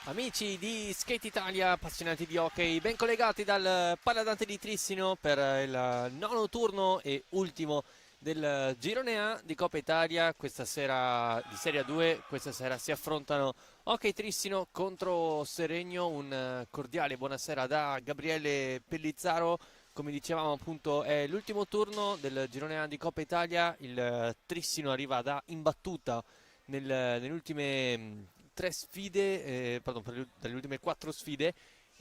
Amici di Skate Italia, appassionati di hockey, ben collegati dal Paladante di Trissino per il nono turno e ultimo del girone A di Coppa Italia. Questa sera di Serie 2, questa sera si affrontano Hockey Trissino contro Seregno. Un cordiale buonasera da Gabriele Pellizzaro. Come dicevamo, appunto, è l'ultimo turno del girone A di Coppa Italia. Il Trissino arriva da imbattuta nelle ultime tre sfide, pardon, dalle ultime quattro sfide,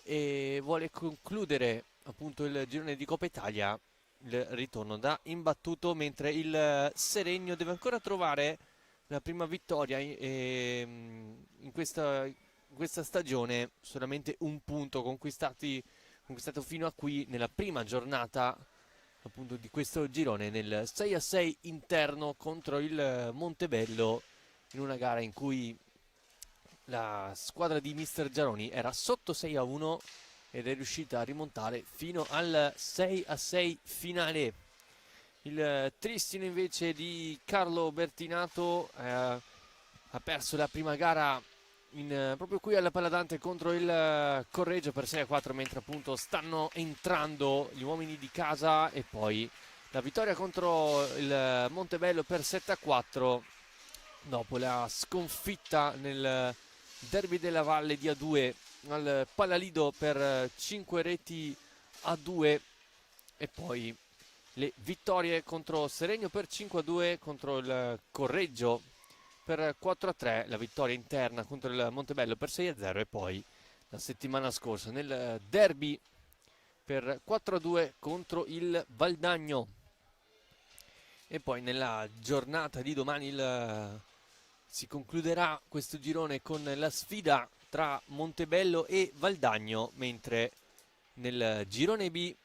e vuole concludere appunto il girone di Coppa Italia, il ritorno da imbattuto, mentre il Seregno deve ancora trovare la prima vittoria in questa stagione. Solamente un punto conquistato fino a qui nella prima giornata appunto di questo girone, nel 6-6 interno contro il Montebello, in una gara in cui la squadra di Mister Giaroni era sotto 6-1 ed è riuscita a rimontare fino al 6-6 finale. Il Tristino invece di Carlo Bertinato ha perso la prima gara proprio qui alla Paladante contro il Correggio per 6-4, mentre appunto stanno entrando gli uomini di casa, e poi la vittoria contro il Montebello per 7-4 dopo la sconfitta nel derby della Valle di A2 al Palalido per 5 reti a 2, e poi le vittorie contro Seregno per 5-2, contro il Correggio per 4-3, la vittoria interna contro il Montebello per 6-0, e poi la settimana scorsa nel derby per 4-2 contro il Valdagno. E poi nella giornata di domani si concluderà questo girone con la sfida tra Montebello e Valdagno, mentre nel girone B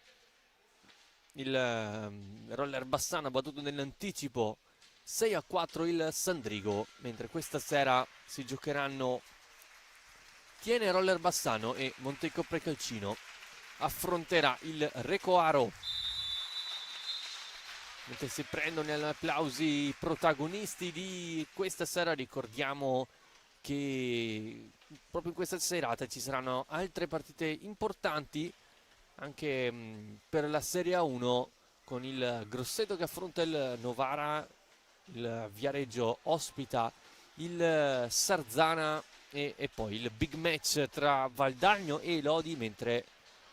il Roller Bassano ha battuto nell'anticipo 6-4 il Sandrigo, mentre questa sera si giocheranno Tiene Roller Bassano e Montecco Precalcino affronterà il Recoaro. Mentre si prendono gli applausi i protagonisti di questa sera, ricordiamo che proprio in questa serata ci saranno altre partite importanti anche per la Serie A1, con il Grosseto che affronta il Novara, il Viareggio ospita il Sarzana, e poi il big match tra Valdagno e Lodi, mentre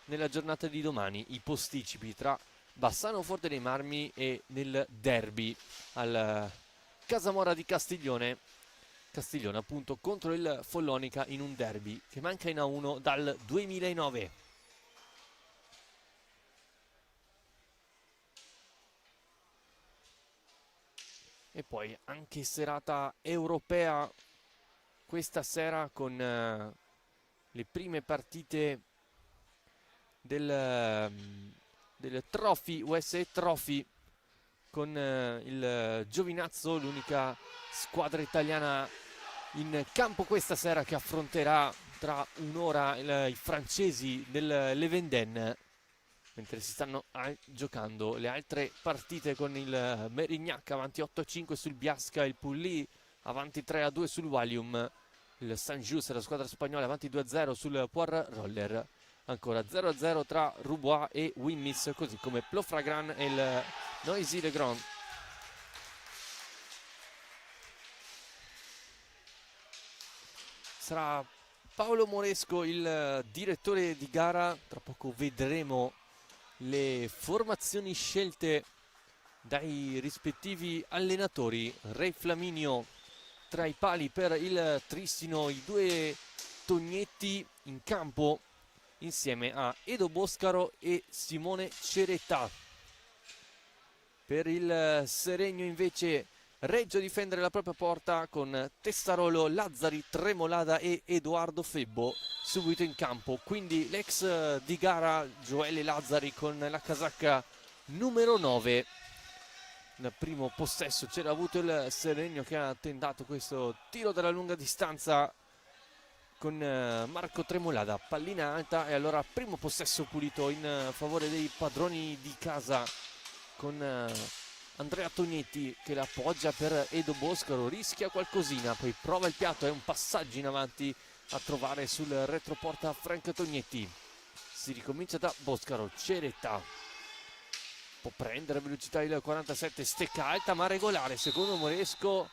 nella giornata di domani i posticipi tra Bassano Forte dei Marmi e nel derby al Casamora di Castiglione appunto contro il Follonica, in un derby che manca in A1 dal 2009. E poi anche serata europea questa sera, con le prime partite del Trophy, USA Trophy, con il Giovinazzo, l'unica squadra italiana in campo questa sera, che affronterà tra un'ora i francesi del Levenden, mentre si stanno giocando le altre partite, con il Merignac avanti 8-5 sul Biasca, il Pully avanti 3-2 sul Valium, il San Just, la squadra spagnola, avanti 2-0 sul Poir Roller, ancora 0-0 tra Roubois e Wimmis, così come Plofragran e il Noisy Le Grand. Sarà Paolo Moresco il direttore di gara. Tra poco vedremo le formazioni scelte dai rispettivi allenatori. Re Flaminio tra i pali per il Trissino, i due Tognetti in campo insieme a Edo Boscaro e Simone Ceretta. Per il Seregno invece Reggio a difendere la propria porta, con Tessarolo, Lazzari, Tremolada e Edoardo Febbo subito in campo. Quindi l'ex di gara Gioele Lazzari con la casacca numero 9. Nel primo possesso c'era avuto il Seregno, che ha tentato questo tiro dalla lunga distanza con Marco Tremolada, pallina alta, e allora primo possesso pulito in favore dei padroni di casa, con Andrea Tognetti che l'appoggia per Edo Boscaro, rischia qualcosina, poi prova il piatto, è un passaggio in avanti a trovare sul retroporta Frank Tognetti. Si ricomincia da Boscaro. Ceretta può prendere velocità il 47, stecca alta ma regolare, secondo Moresco,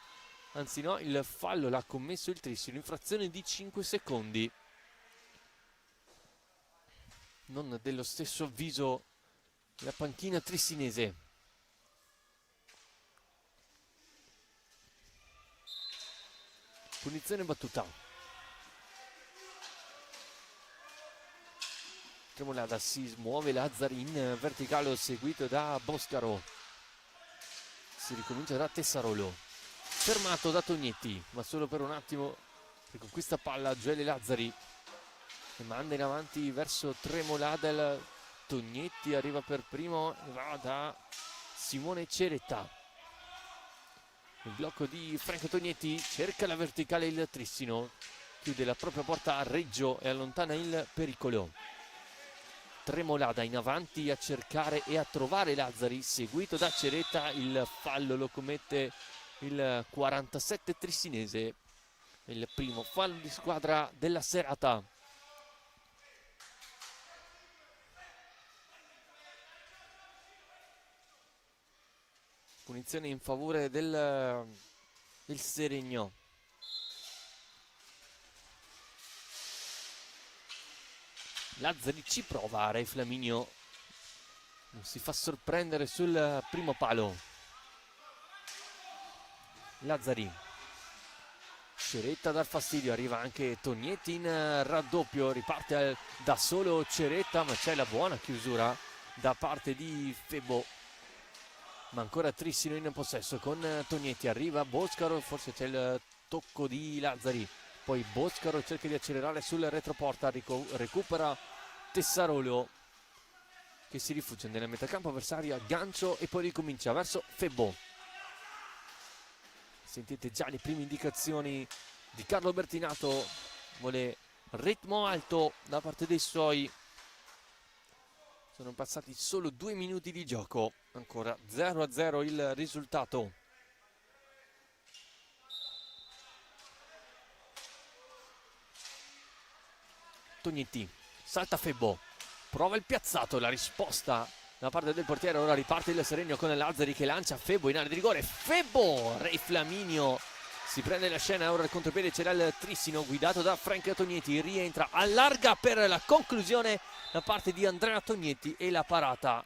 anzi no, il fallo l'ha commesso il Trissino, infrazione di 5 secondi. Non dello stesso avviso la panchina trissinese. Punizione battuta. Tremolada si muove, Lazzari in verticale seguito da Boscaro. Si ricomincia da Tessarolo. Fermato da Tognetti, ma solo per un attimo. Riconquista palla Gioele Lazzari e manda in avanti verso Tremolada. Tognetti arriva per primo e va da Simone Ceretta. Il blocco di Franco Tognetti, cerca la verticale il Trissino, chiude la propria porta a Reggio e allontana il pericolo. Tremolada in avanti a cercare e a trovare Lazzari, seguito da Ceretta. Il fallo lo commette il 47 trissinese, il primo fallo di squadra della serata. Punizione in favore del Seregno. Lazzari ci prova, Re Flaminio non si fa sorprendere sul primo palo. Lazzari, Ceretta dal fastidio, arriva anche Tognetti in raddoppio, riparte da solo Ceretta, ma c'è la buona chiusura da parte di Febo. Ma ancora Trissino in possesso con Tognetti, arriva Boscaro, forse c'è il tocco di Lazzari, poi Boscaro cerca di accelerare sul retroporta, recupera Tessarolo che si rifugia nella metacampo avversaria, gancio e poi ricomincia verso Febo. Sentite già le prime indicazioni di Carlo Bertinato, vuole ritmo alto da parte dei suoi. Sono passati solo 2 minuti di gioco, ancora 0-0 il risultato. Tognetti, salta Febo, prova il piazzato, la risposta da parte del portiere. Ora riparte il Seregno con Lazzari che lancia Febo in area di rigore. Febo, Re Flaminio si prende la scena, ora il contropiede c'era il Trissino guidato da Frank Tognetti, rientra, allarga per la conclusione da parte di Andrea Tognetti e la parata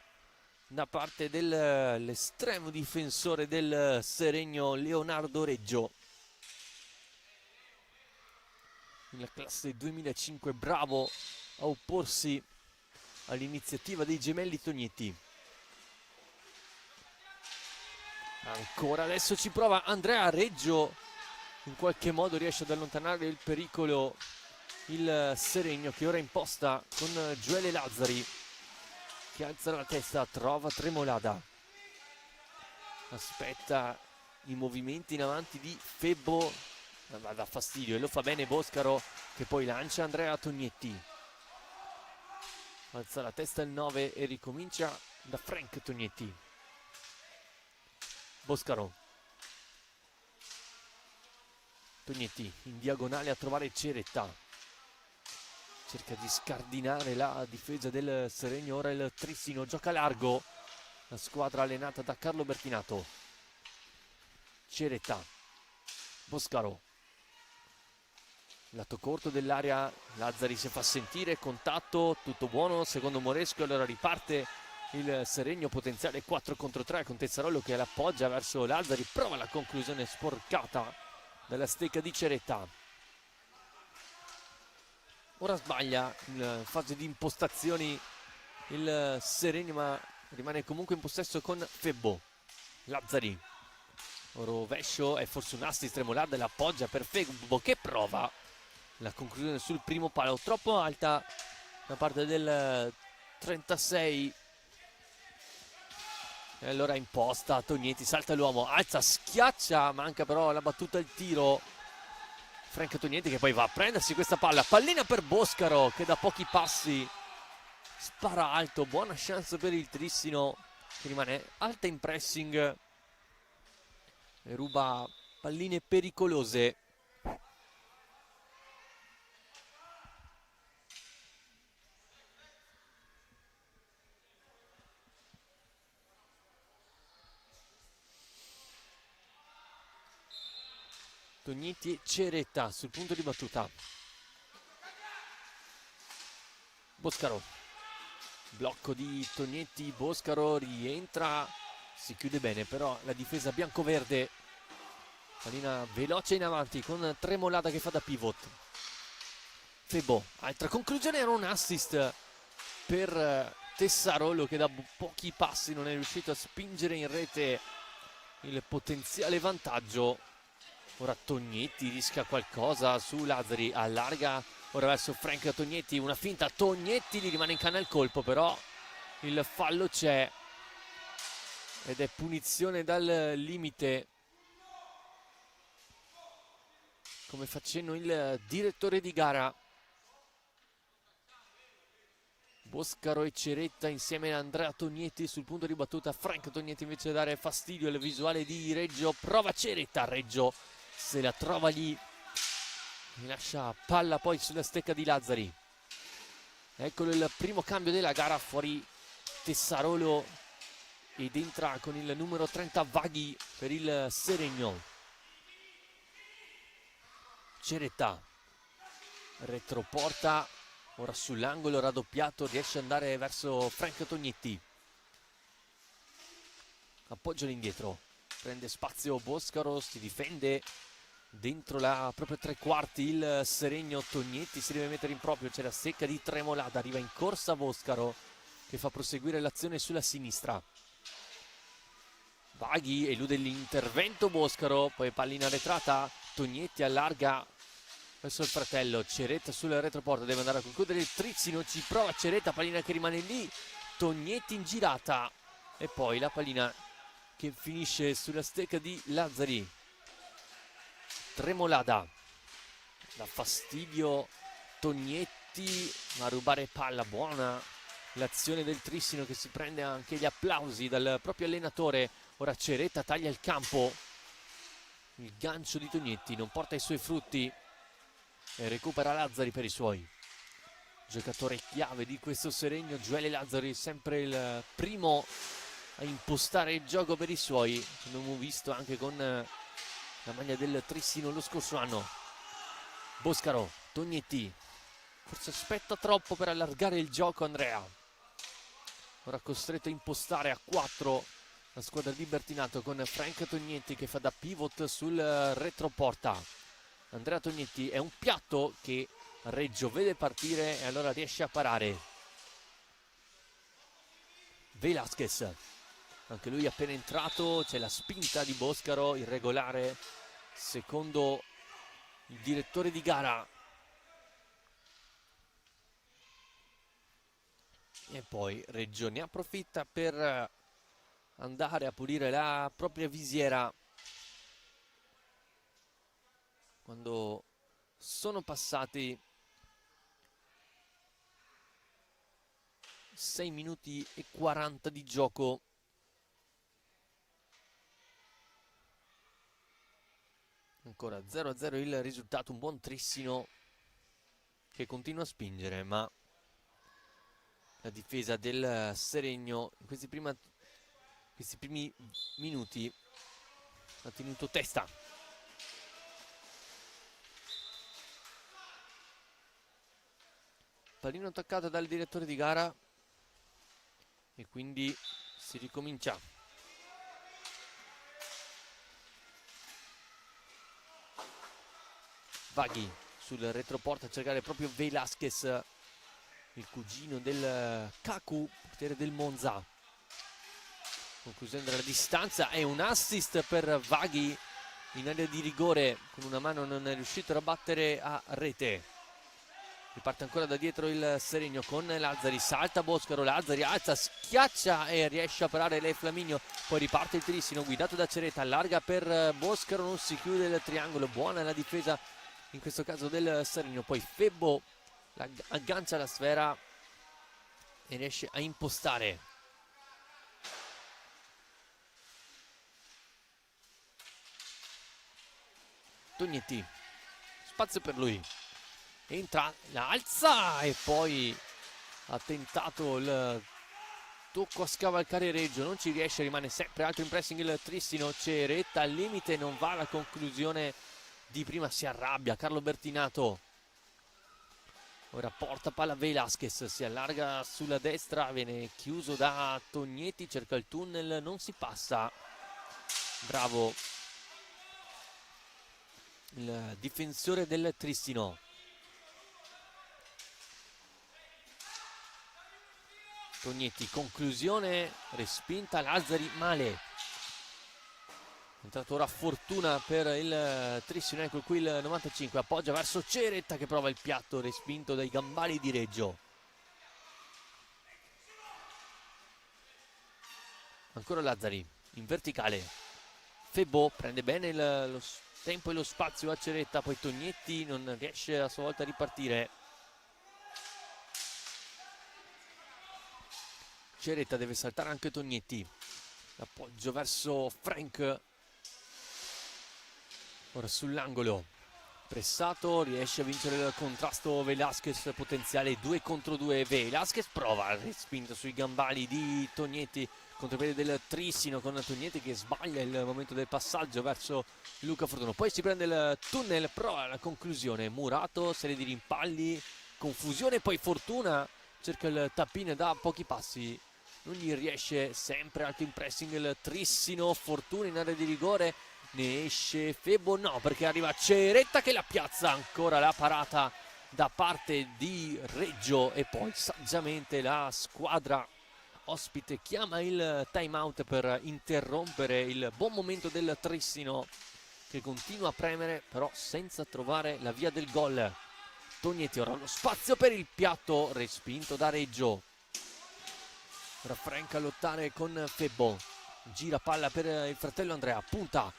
da parte dell'estremo difensore del Seregno Leonardo Reggio. Nella classe 2005, bravo a opporsi all'iniziativa dei gemelli Tognetti. Ancora adesso ci prova Andrea Reggio, in qualche modo riesce ad allontanare il pericolo il Seregno che ora imposta con Gioele Lazzari che alza la testa, trova Tremolada, aspetta i movimenti in avanti di Febo, va da fastidio e lo fa bene Boscaro che poi lancia Andrea Tognetti, alza la testa il 9 e ricomincia da Frank Tognetti. Boscaro, Tognetti in diagonale a trovare Ceretta, cerca di scardinare la difesa del Seregno. Ora il Trissino gioca largo, la squadra allenata da Carlo Bertinato. Ceretta, Boscaro, lato corto dell'area, Lazzari si fa sentire, contatto, tutto buono secondo Moresco. Allora riparte il Seregno, potenziale 4 contro 3 con Tezzarolo che l'appoggia verso Lazzari, prova la conclusione sporcata dalla stecca di Ceretta. Ora sbaglia in fase di impostazioni il Seregno, ma rimane comunque in possesso con Febbo. Lazzari, rovescio, è forse un assist, Tremolada l'appoggia per Febbo che prova la conclusione sul primo palo, troppo alta da parte del 36. E allora imposta Tognetti, salta l'uomo, alza, schiaccia, manca però la battuta il tiro. Frank Tognetti che poi va a prendersi questa palla, pallina per Boscaro che da pochi passi spara alto, buona chance per il Trissino che rimane alta in pressing e ruba palline pericolose. Tognetti e Ceretta sul punto di battuta. Boscaro, blocco di Tognetti, Boscaro rientra, si chiude bene, però la difesa biancoverde, pallina veloce in avanti con Tremolada che fa da pivot. Febo, altra conclusione, era un assist per Tessarolo che da pochi passi non è riuscito a spingere in rete il potenziale vantaggio. Ora Tognetti rischia qualcosa su Lazzari, allarga ora verso Frank Tognetti, una finta, Tognetti, gli rimane in canna il colpo, però il fallo c'è ed è punizione dal limite, come facendo il direttore di gara. Boscaro e Ceretta insieme a Andrea Tognetti sul punto di battuta. Frank Tognetti invece di dare fastidio al visuale di Reggio, prova Ceretta, Reggio se la trova lì, mi lascia palla poi sulla stecca di Lazzari. Eccolo il primo cambio della gara, fuori Tessarolo ed entra con il numero 30 Vaghi per il Seregno. Ceretta, retroporta, ora sull'angolo raddoppiato, riesce ad andare verso Frank Tognetti. Appoggio all'indietro, prende spazio Boscaro, si difende dentro la proprio tre quarti il Seregno. Tognetti si deve mettere in proprio, c'è la secca di Tremolada, arriva in corsa Boscaro che fa proseguire l'azione sulla sinistra. Vaghi elude l'intervento Boscaro, poi pallina arretrata, Tognetti allarga verso il fratello, Ceretta sulla retroporta, deve andare a concludere il trizzino, ci prova Ceretta, pallina che rimane lì, Tognetti in girata e poi la pallina che finisce sulla stecca di Lazzari. Tremolada, dà fastidio Tognetti a rubare palla, buona l'azione del trissino che si prende anche gli applausi dal proprio allenatore. Ora Ceretta taglia il campo, il gancio di Tognetti non porta i suoi frutti e recupera Lazzari per i suoi. Giocatore chiave di questo Seregno, Gioele Lazzari, sempre il primo a impostare il gioco per i suoi, abbiamo visto anche con la maglia del Trissino lo scorso anno. Boscaro, Tognetti, forse aspetta troppo per allargare il gioco Andrea, ora costretto a impostare a 4 la squadra di Bertinato con Frank Tognetti che fa da pivot sul retroporta. Andrea Tognetti è un piatto che Reggio vede partire e allora riesce a parare. Velasquez, anche lui appena entrato, c'è la spinta di Boscaro, irregolare secondo il direttore di gara. E poi Reggio ne approfitta per andare a pulire la propria visiera quando sono passati 6 minuti e 40 di gioco. Ancora 0-0 il risultato, un buon Trissino che continua a spingere, ma la difesa del Seregno in questi primi minuti ha tenuto testa. Pallino attaccato dal direttore di gara e quindi si ricomincia. Vaghi sul retroporta a cercare proprio Velasquez, il cugino del Kaku, portiere del Monza. Conclusione della distanza, è un assist per Vaghi in area di rigore, con una mano non è riuscito a battere a rete. Riparte ancora da dietro il Seregno con Lazzari, salta Boscaro, Lazzari alza, schiaccia e riesce a parare lei Flaminio, poi riparte il Trissino guidato da Ceretta, allarga per Boscaro, non si chiude il triangolo, buona la difesa in questo caso del Seregno, poi Febbo aggancia la sfera e riesce a impostare. Tognetti, spazio per lui, entra, la alza e poi ha tentato il tocco a scavalcare Reggio, non ci riesce, rimane sempre alto in pressing il Trissino. Ceretta al limite, non va alla conclusione di prima si arrabbia Carlo Bertinato. Ora porta palla Velasquez, si allarga sulla destra, viene chiuso da Tognetti, cerca il tunnel, non si passa. Bravo il difensore del Tristino. Tognetti, conclusione, respinta, Lazzari male. È entrato ora Fortuna per il Tristino, ecco qui il 95, appoggia verso Ceretta che prova il piatto, respinto dai gambali di Reggio. Ancora Lazzari, in verticale. Febbo prende bene lo tempo e lo spazio a Ceretta, poi Tognetti non riesce a sua volta a ripartire. Ceretta deve saltare anche Tognetti. Appoggio verso Frank. Ora sull'angolo. Pressato, riesce a vincere il contrasto Velasquez, potenziale 2 contro 2. Velasquez prova, respinto sui gambali di Tognetti, contropiede del Trissino con Tognetti che sbaglia il momento del passaggio verso Luca Fortuna. Poi si prende il tunnel, prova la conclusione. Murato, serie di rimpalli, confusione, poi Fortuna cerca il tappino da pochi passi. Non gli riesce, sempre alto in pressing il Trissino, Fortuna in area di rigore. Ne esce Febbo, no, perché arriva Ceretta che la piazza, ancora la parata da parte di Reggio e poi saggiamente la squadra ospite chiama il time out per interrompere il buon momento del Trissino che continua a premere però senza trovare la via del gol. Tognetti ora lo spazio per il piatto, respinto da Reggio. Ora Frank a lottare con Febbo, gira palla per il fratello Andrea, punta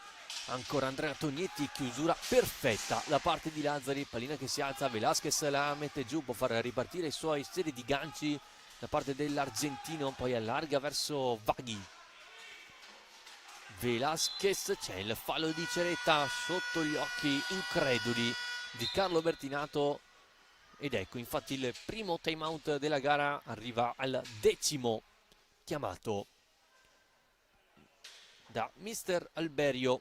ancora Andrea Tognetti, chiusura perfetta da parte di Lazzari, pallina che si alza, Velasquez la mette giù, può far ripartire i suoi serie di ganci da parte dell'argentino, poi allarga verso Vaghi. Velasquez, c'è il fallo di Ceretta sotto gli occhi increduli di Carlo Bertinato ed ecco infatti il primo time out della gara arriva al 10° chiamato da mister Alberio.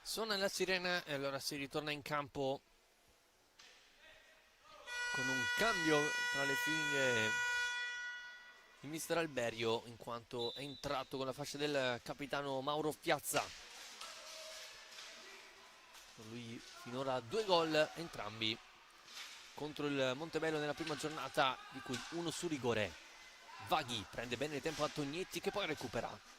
Suona la sirena e allora si ritorna in campo con un cambio tra le file di mister Alberio in quanto è entrato con la fascia del capitano Mauro Piazza. Lui finora 2 gol, entrambi contro il Montebello nella prima giornata, di cui uno su rigore. Vaghi prende bene il tempo a Tognetti che poi recupera.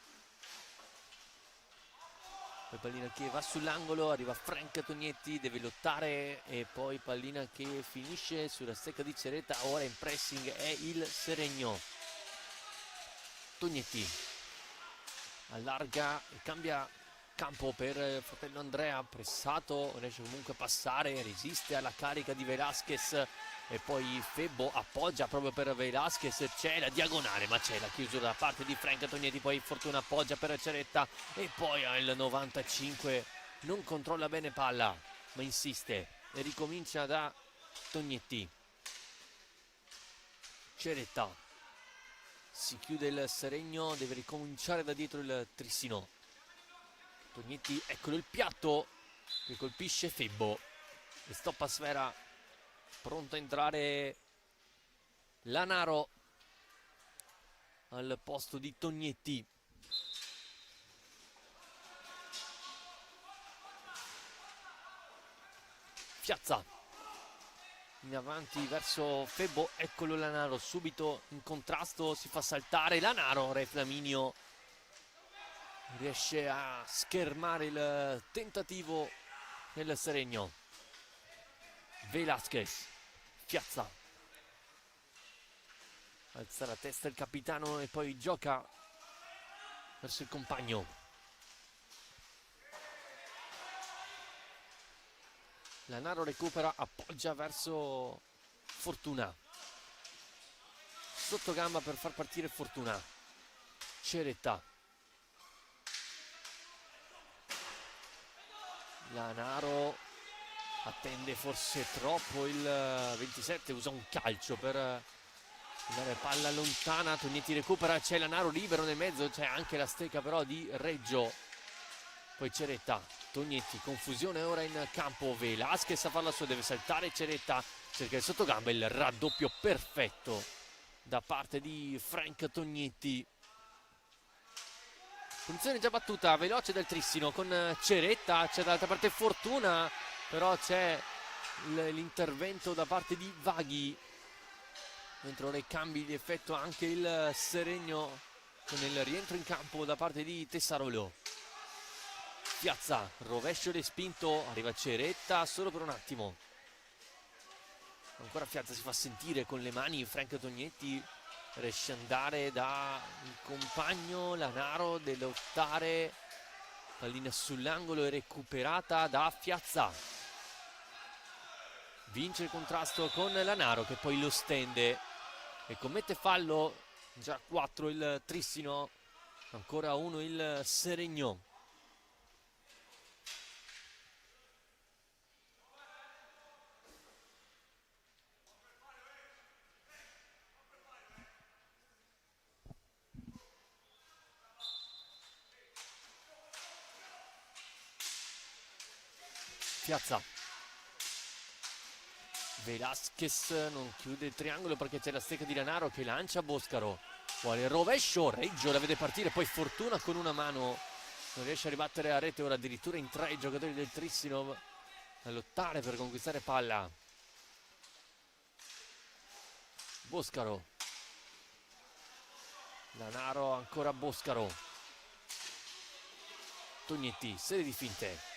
Poi pallina che va sull'angolo, arriva Frank Tognetti, deve lottare e poi pallina che finisce sulla stecca di Ceretta, ora in pressing è il Seregno. Tognetti allarga e cambia campo per fratello Andrea, pressato, riesce comunque a passare, resiste alla carica di Velasquez e poi Febbo appoggia proprio per Velasquez, c'è la diagonale ma c'è la chiusura da parte di Frank Tognetti, poi Fortuna appoggia per Ceretta e poi al 95 non controlla bene palla ma insiste e ricomincia da Tognetti. Ceretta, si chiude il Seregno, deve ricominciare da dietro il Trissino. Tognetti, eccolo il piatto che colpisce Febbo e stoppa sfera, pronto a entrare Lanaro al posto di Tognetti. Piazza in avanti verso Febbo, eccolo Lanaro subito in contrasto, si fa saltare Lanaro, Re Flaminio riesce a schermare il tentativo del Seregno. Velasquez, Piazza, alza la testa il capitano e poi gioca verso il compagno. Lanaro recupera, appoggia verso Fortuna, sotto gamba per far partire Fortuna. Ceretta, Lanaro attende forse troppo il 27, usa un calcio per andare palla lontana. Tognetti recupera, c'è Lanaro libero nel mezzo, c'è anche la stecca però di Reggio. Poi Ceretta, Tognetti, confusione ora in campo. Velasquez a farla sua, deve saltare Ceretta, cerca il sottogamba, il raddoppio perfetto da parte di Frank Tognetti. Punizione già battuta, veloce del Trissino con Ceretta, c'è dall'altra parte Fortuna, però c'è l'intervento da parte di Vaghi. Dentro i cambi di effetto anche il Seregno con il rientro in campo da parte di Tessarolo. Piazza, rovescio respinto, arriva Ceretta solo per un attimo. Ancora Piazza si fa sentire con le mani, Frank Tognetti riesce ad andare da il compagno Lanaro, deve lottare, pallina sull'angolo e recuperata da Piazza. Vince il contrasto con Lanaro che poi lo stende e commette fallo. Già 4 il Trissino, ancora 1 il Seregno. Piazza, Velasquez non chiude il triangolo perché c'è la stecca di Lanaro che lancia Boscaro, vuole il rovescio, Reggio la vede partire, poi Fortuna con una mano non riesce a ribattere a rete. Ora addirittura in 3 i giocatori del Trissino a lottare per conquistare palla. Boscaro, Lanaro, ancora Boscaro, Tognetti, serie di finte,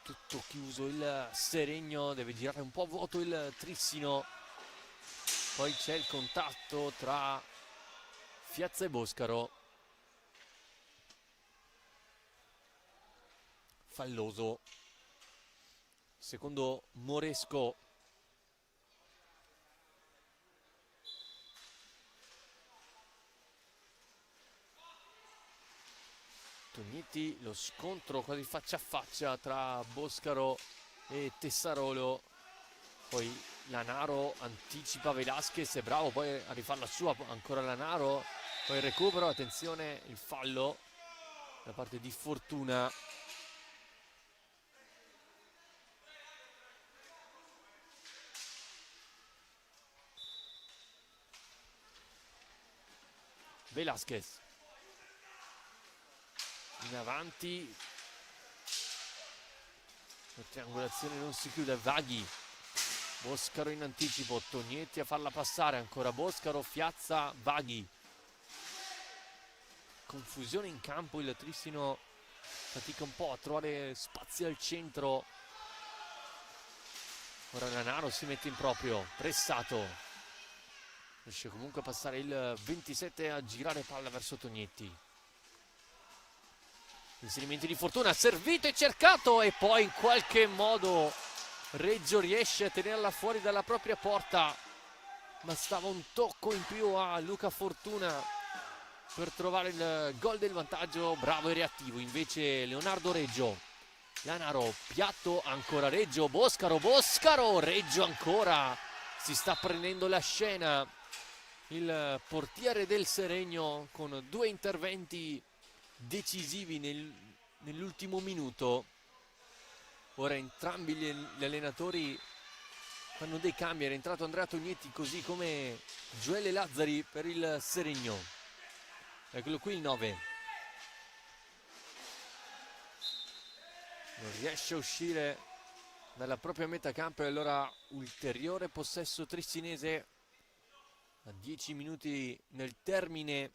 tutto chiuso il Seregno, deve girare un po' a vuoto il Trissino. Poi c'è il contatto tra Piazza e Boscaro, falloso secondo Moresco. Tognetti, lo scontro quasi faccia a faccia tra Boscaro e Tessarolo. Poi Lanaro anticipa Velasquez, è bravo poi a rifare la sua, ancora Lanaro, poi il recupero, attenzione il fallo da parte di Fortuna. Velasquez in avanti, la triangolazione non si chiude, Vaghi, Boscaro in anticipo, Tognetti a farla passare, ancora Boscaro, Piazza, Vaghi, confusione in campo, il Trissino fatica un po' a trovare spazio al centro. Ora Lanaro si mette in proprio, pressato, riesce comunque a passare il 27 a girare palla verso Tognetti. Inserimenti di Fortuna, servito e cercato, e poi in qualche modo Reggio riesce a tenerla fuori dalla propria porta. Bastava un tocco in più a Luca Fortuna per trovare il gol del vantaggio, bravo e reattivo invece Leonardo Reggio. Lanaro, piatto, ancora Reggio, Boscaro, Reggio ancora, si sta prendendo la scena il portiere del Seregno con 2 interventi decisivi nell'ultimo minuto. Ora entrambi gli allenatori fanno dei cambi, era entrato Andrea Tognetti così come Gioele Lazzari per il Seregno. Eccolo qui il 9, non riesce a uscire dalla propria metà campo, e allora ulteriore possesso tristinese a 10 minuti nel termine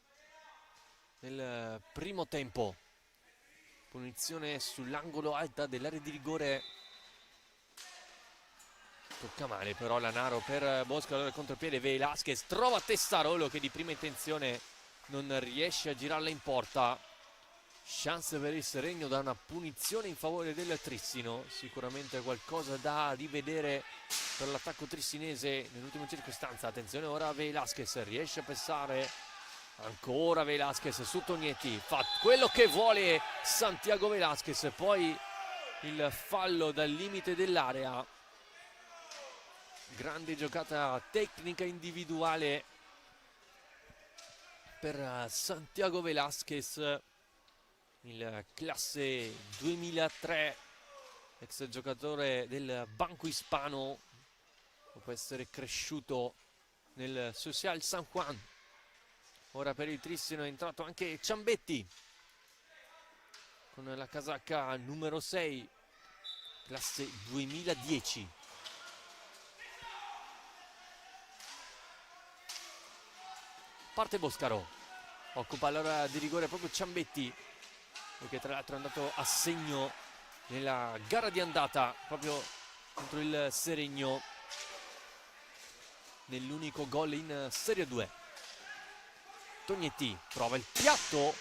del primo tempo. Punizione sull'angolo alta dell'area di rigore, tocca male però Lanaro per Boscaro. Allora il contropiede, Velasquez trova Tessarolo che di prima intenzione non riesce a girarla in porta. Chance per il Seregno da una punizione in favore del Trissino, sicuramente qualcosa da rivedere per l'attacco trissinese nell'ultima circostanza. Attenzione ora, Velasquez riesce a passare, ancora Velasquez su Tognetti, fa quello che vuole Santiago Velasquez, poi il fallo dal limite dell'area. Grande giocata tecnica individuale per Santiago Velasquez, il classe 2003, ex giocatore del Banco Hispano, può essere cresciuto nel Social San Juan. Ora per il Trissino è entrato anche Ciambetti con la casacca numero 6, classe 2010. Parte Boscaro, occupa l'area di rigore proprio Ciambetti, che tra l'altro è andato a segno nella gara di andata proprio contro il Seregno nell'unico gol in Serie 2. Tognetti prova il piatto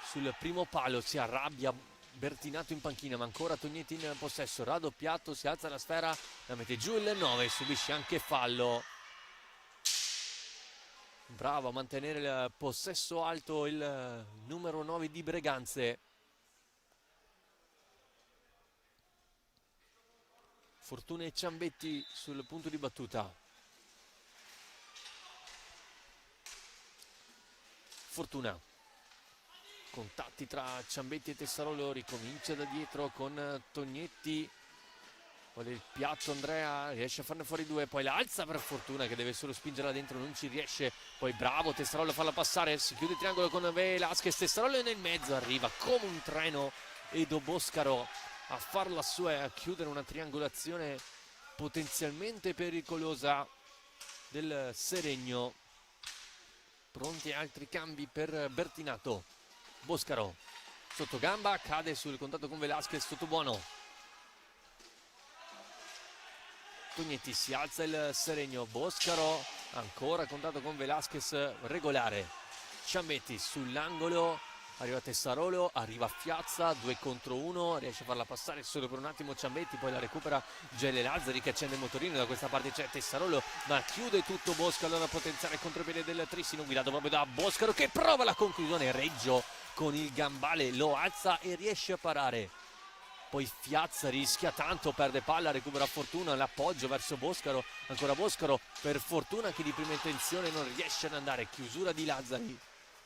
sul primo palo, si arrabbia Bertinato in panchina, ma ancora Tognetti in possesso, raddoppiato, si alza la sfera, la mette giù il 9, subisce anche fallo. Bravo a mantenere il possesso alto il numero 9 di Breganze. Fortuna e Ciambetti sul punto di battuta. Fortuna, contatti tra Ciambetti e Tessarolo, ricomincia da dietro con Tognetti, vuole il piatto Andrea, riesce a farne fuori due, poi la alza per Fortuna che deve solo spingerla dentro, non ci riesce, poi bravo Tessarolo a farla passare, si chiude il triangolo con Velasquez, Tessarolo è nel mezzo, arriva come un treno Edo Boscaro a farla sua e a chiudere una triangolazione potenzialmente pericolosa del Seregno. Pronti altri cambi per Bertinato. Boscaro sotto gamba, cade sul contatto con Velasquez, tutto buono. Tognetti, si alza il Seregno, Boscaro ancora contatto con Velasquez, regolare. Ciambetti sull'angolo, arriva Tessarolo, arriva Fiazza, 2 contro 1, riesce a farla passare solo per un attimo Ciambetti, poi la recupera Gele Lazzari che accende il motorino, da questa parte c'è Tessarolo, ma chiude tutto Boscaro, allora potenziale contropiede del Trissino, guidato proprio da Boscaro che prova la conclusione, Reggio con il gambale lo alza e riesce a parare. Poi Fiazza rischia tanto, perde palla, recupera Fortuna, l'appoggio verso Boscaro, ancora Boscaro per Fortuna che di prima intenzione non riesce ad andare, chiusura di Lazzari,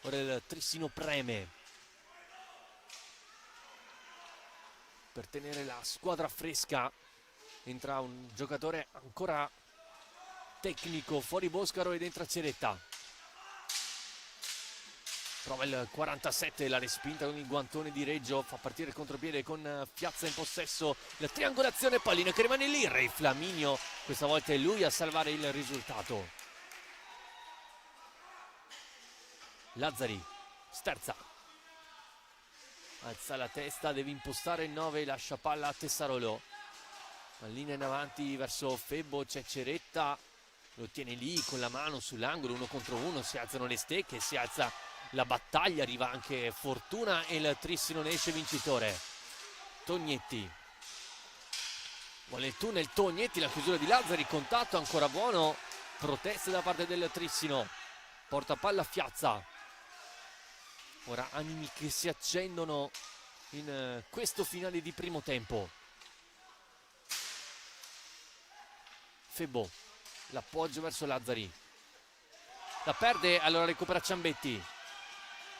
ora il Trissino preme per tenere la squadra fresca. Entra un giocatore ancora tecnico fuori Boscaro ed entra Ceretta. Prova il 47, la respinta con il guantone di Reggio, fa partire il contropiede con Fiazza in possesso, la triangolazione, pallina che rimane lì, Re Flaminio, questa volta è lui a salvare il risultato. Lazzari, sterza, alza la testa, deve impostare il 9, lascia palla a Tessarolo, linea in avanti verso Febbo, c'è Ceretta, lo tiene lì con la mano sull'angolo, 1 contro 1, si alzano le stecche, si alza la battaglia, arriva anche Fortuna e il Trissino ne esce vincitore. Tognetti, vuole il tunnel Tognetti, la chiusura di Lazzari, contatto ancora buono, proteste da parte del Trissino, porta palla a Fiazza. Ora animi che si accendono in questo finale di primo tempo. Febbo, l'appoggio verso Lazzari, la perde, allora recupera Ciambetti.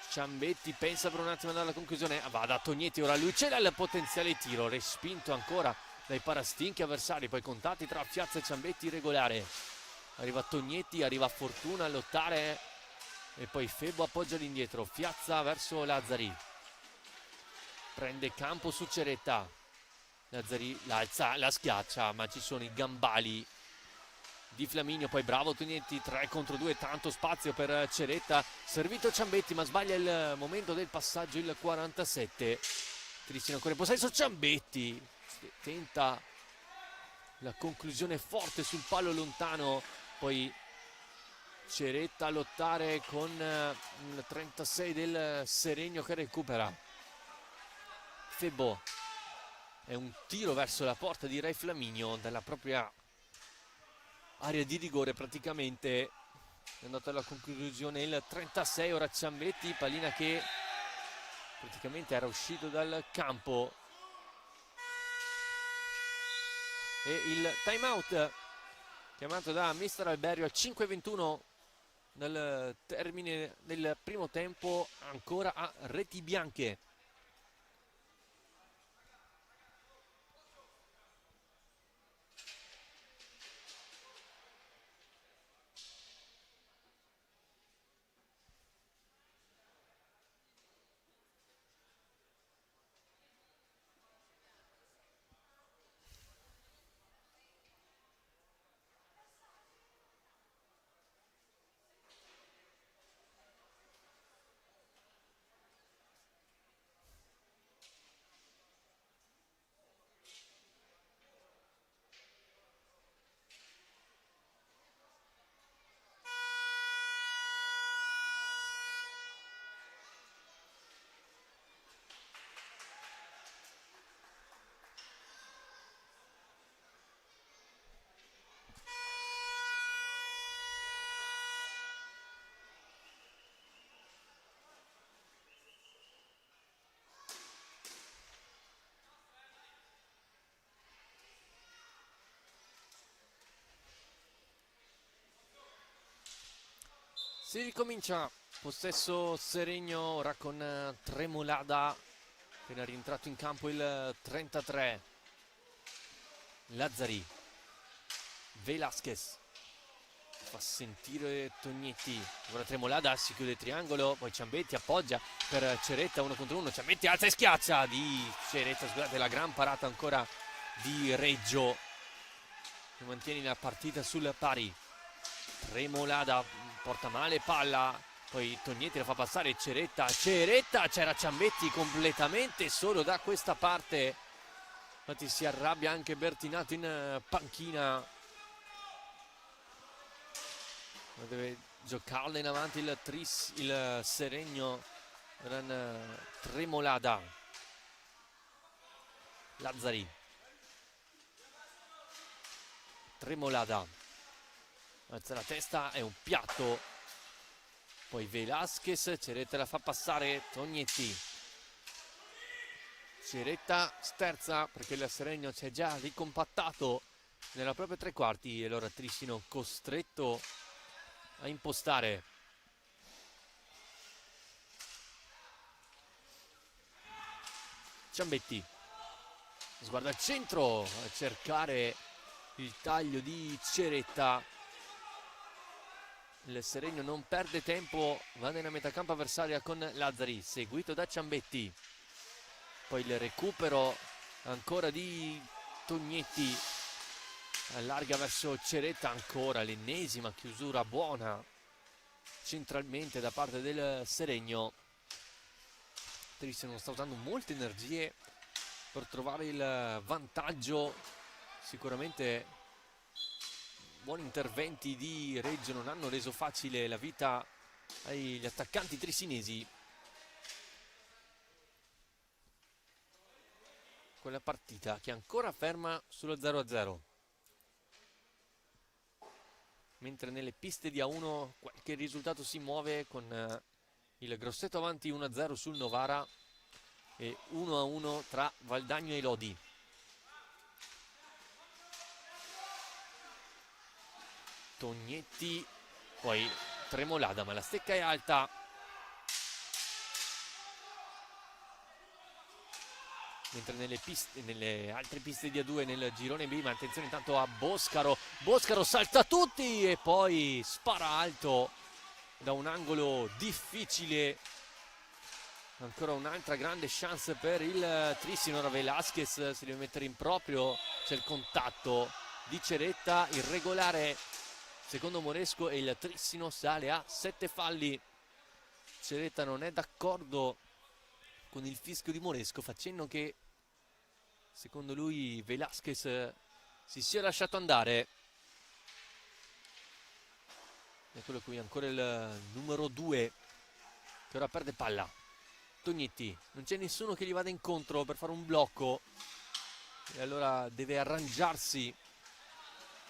Ciambetti pensa per un attimo ad andare alla conclusione, va da Tognetti, ora lui c'era il potenziale tiro, respinto ancora dai parastinchi avversari, poi contatti tra Fiazza e Ciambetti, regolare. Arriva Tognetti, arriva Fortuna a lottare e poi Febbo appoggia all'indietro, Fiazza verso Lazzari, prende campo su Ceretta, Lazzari la alza, la schiaccia, ma ci sono i gambali di Flaminio. Poi bravo Tognetti, 3 contro 2, tanto spazio per Ceretta, servito Ciambetti ma sbaglia il momento del passaggio, il 47. Tristino ancora in possesso, Ciambetti tenta la conclusione forte sul palo lontano, poi Ceretta a lottare con il 36 del Seregno che recupera. Febbo, è un tiro verso la porta di Ray Flaminio dalla propria area di rigore, praticamente è andato alla conclusione il 36. Ora Ciambetti, pallina che praticamente era uscito dal campo, e il time out chiamato da mister Alberio al 5:21 dal termine del primo tempo, ancora a reti bianche. Si ricomincia, possesso Seregno ora con Tremolada, appena rientrato in campo il 33. Lazzari, Velasquez fa sentire Tognetti, ora Tremolada, si chiude il triangolo, poi Ciambetti appoggia per Ceretta, 1 contro 1, Ciambetti alza e schiaccia di Ceretta, scusate, la gran parata ancora di Reggio che mantiene la partita sul pari. Tremolada porta male palla, poi Tognetti la fa passare, Ceretta, c'era Ciambetti completamente solo da questa parte, infatti si arrabbia anche Bertinato in panchina, deve giocarla in avanti il Seregno. Tremolada, Lazzari, Tremolada alza la testa, è un piatto, poi Velasquez, Ceretta la fa passare, Tognetti, Ceretta sterza perché il Seregno si è già ricompattato nella propria tre quarti, e allora Tristino costretto a impostare. Ciambetti sguarda al centro a cercare il taglio di Ceretta. Il Seregno non perde tempo, va nella metacampo avversaria con Lazzari, seguito da Ciambetti, poi il recupero ancora di Tognetti, allarga verso Ceretta, ancora l'ennesima chiusura buona centralmente da parte del Seregno. Tristino sta usando molte energie per trovare il vantaggio, sicuramente buoni interventi di Reggio non hanno reso facile la vita agli attaccanti trisinesi. Quella partita che è ancora ferma sullo 0-0, mentre nelle piste di A1 qualche risultato si muove, con il Grosseto avanti 1-0 sul Novara e 1-1 tra Valdagno e Lodi. Tognetti, poi Tremolada, ma la stecca è alta. Mentre nelle altre piste di A2 nel girone B, ma attenzione intanto a Boscaro. Boscaro salta tutti e poi spara alto da un angolo difficile Ancora un'altra grande chance per il Trissino. Ora Velasquez si deve mettere in proprio, c'è il contatto di Ceretta, irregolare secondo Moresco, e il Trissino sale a 7 falli. Ceretta non è d'accordo con il fischio di Moresco, facendo che secondo lui Velasquez si sia lasciato andare. Eccolo qui ancora il numero 2 che ora perde palla. Tognetti, non c'è nessuno che gli vada incontro per fare un blocco e allora deve arrangiarsi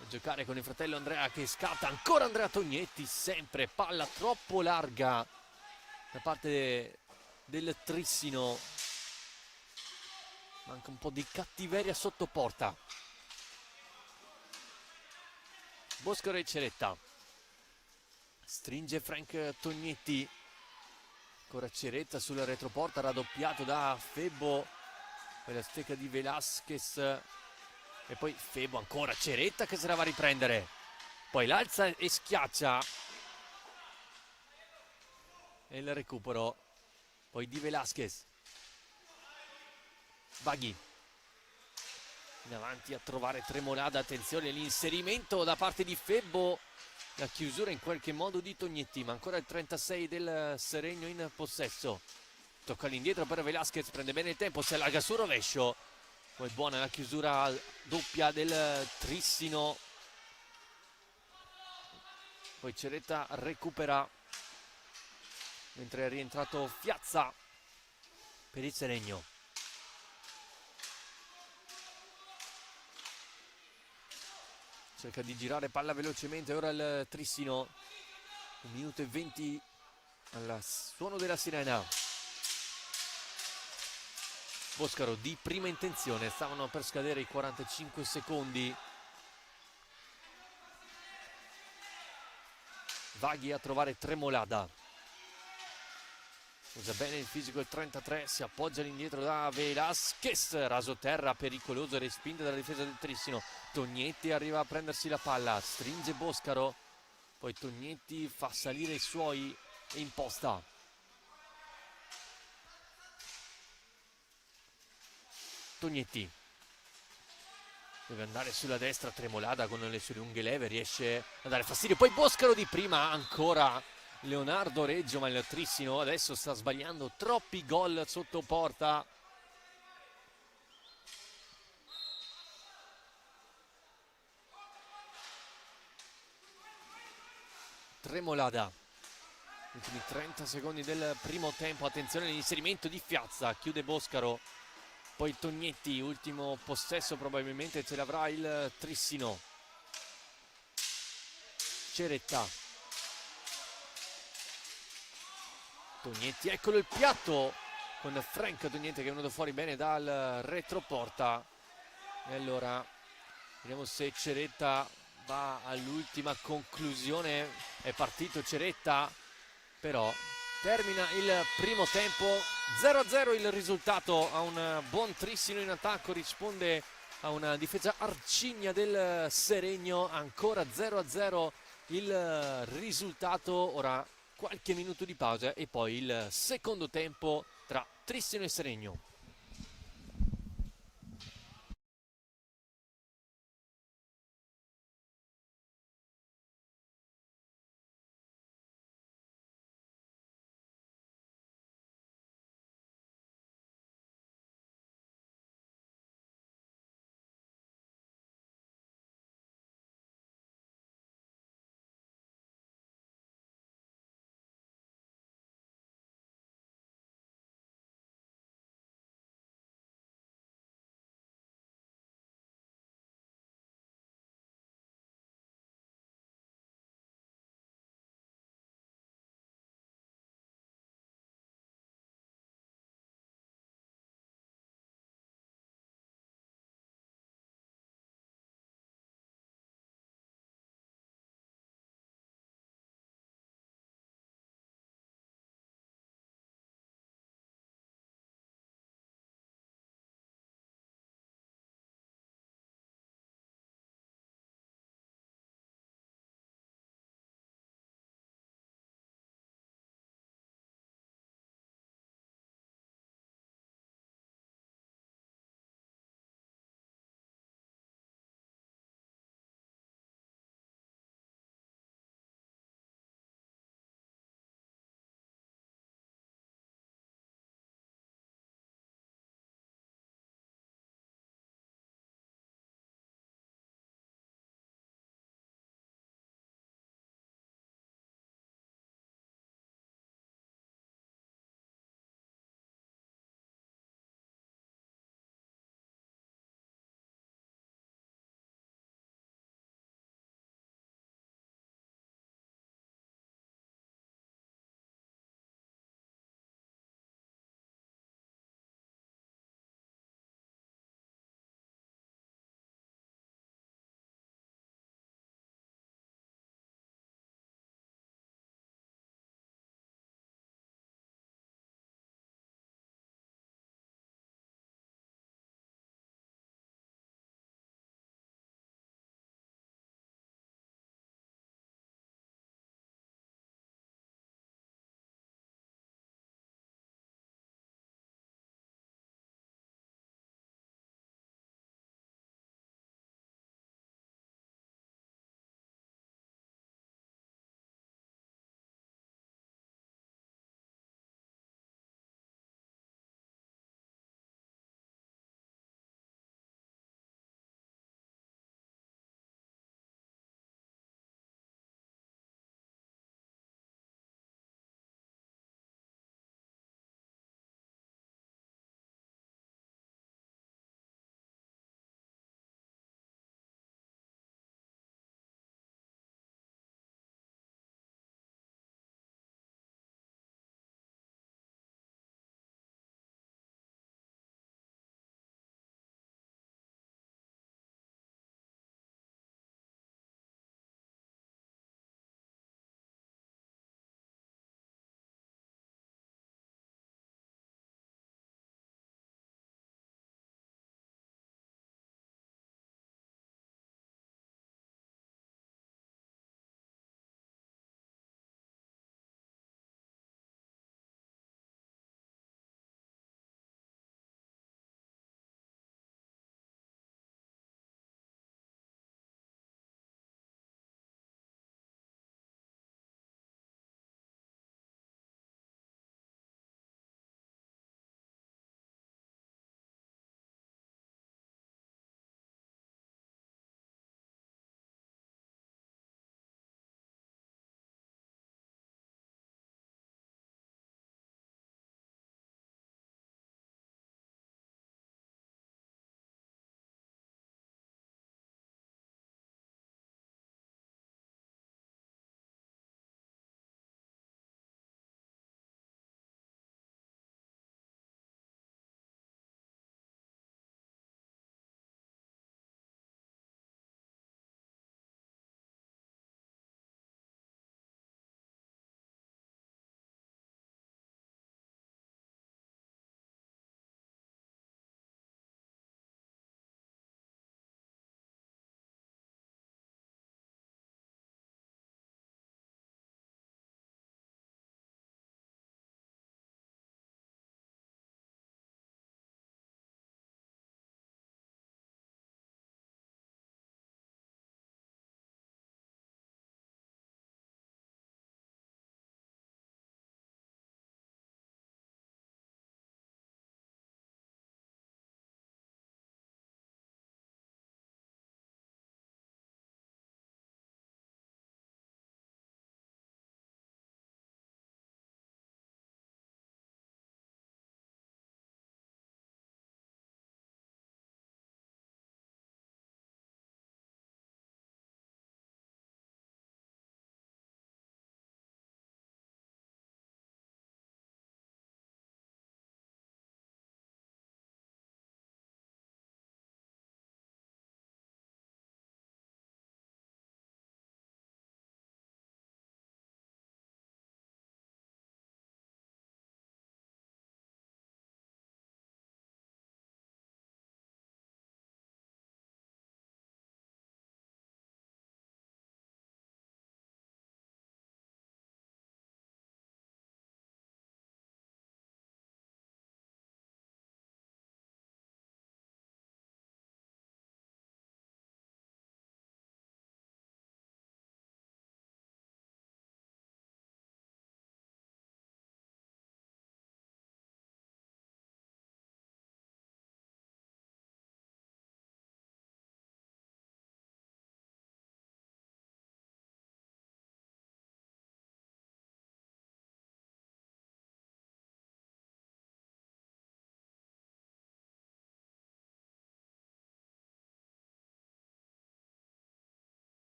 a giocare con il fratello Andrea, che scatta. Ancora Andrea Tognetti, sempre palla troppo larga da parte del Trissino. Manca un po' di cattiveria sotto porta. Boscaro e Ceretta, stringe Frank Tognetti. Ancora Ceretta sulla retroporta, raddoppiato da Febbo, poi la stecca di Velasquez e poi Febbo, ancora Ceretta che se la va a riprendere, poi l'alza e schiaccia e il recupero poi di Velasquez. Baghi in avanti a trovare Tremolada, attenzione l'inserimento da parte di Febbo, la chiusura in qualche modo di Tognetti, ma ancora il 36 del Seregno in possesso. Tocca all'indietro per Velasquez, prende bene il tempo, si allarga sul rovescio, poi buona la chiusura doppia del Trissino, poi Ceretta recupera mentre è rientrato Fiazza per il Seregno. Cerca di girare palla velocemente ora il Trissino, 1 minuto e 20 al suono della sirena. Boscaro di prima intenzione, stavano per scadere i 45 secondi. Vaghi a trovare Tremolada, usa bene il fisico il 33, si appoggia all'indietro da Velasquez, raso terra pericoloso, respinta dalla difesa del Trissino. Tognetti arriva a prendersi la palla, stringe Boscaro, poi Tognetti fa salire i suoi e imposta. Tognetti deve andare sulla destra, Tremolada con le sue lunghe leve riesce a dare fastidio, poi Boscaro di prima, ancora Leonardo Reggio, ma il Trissino adesso sta sbagliando troppi gol sotto porta. Tremolada, ultimi 30 secondi del primo tempo, attenzione all'inserimento di Fiazza, chiude Boscaro, poi Tognetti, ultimo possesso probabilmente ce l'avrà il Trissino. Ceretta, Tognetti, eccolo il piatto con Frank Tognetti che è venuto fuori bene dal retroporta. E allora vediamo se Ceretta va all'ultima conclusione. È partito Ceretta, però termina il primo tempo 0-0 il risultato. A un buon Trissino in attacco risponde a una difesa arcigna del Seregno. Ancora 0-0 il risultato. Ora qualche minuto di pausa e poi il secondo tempo tra Trissino e Seregno.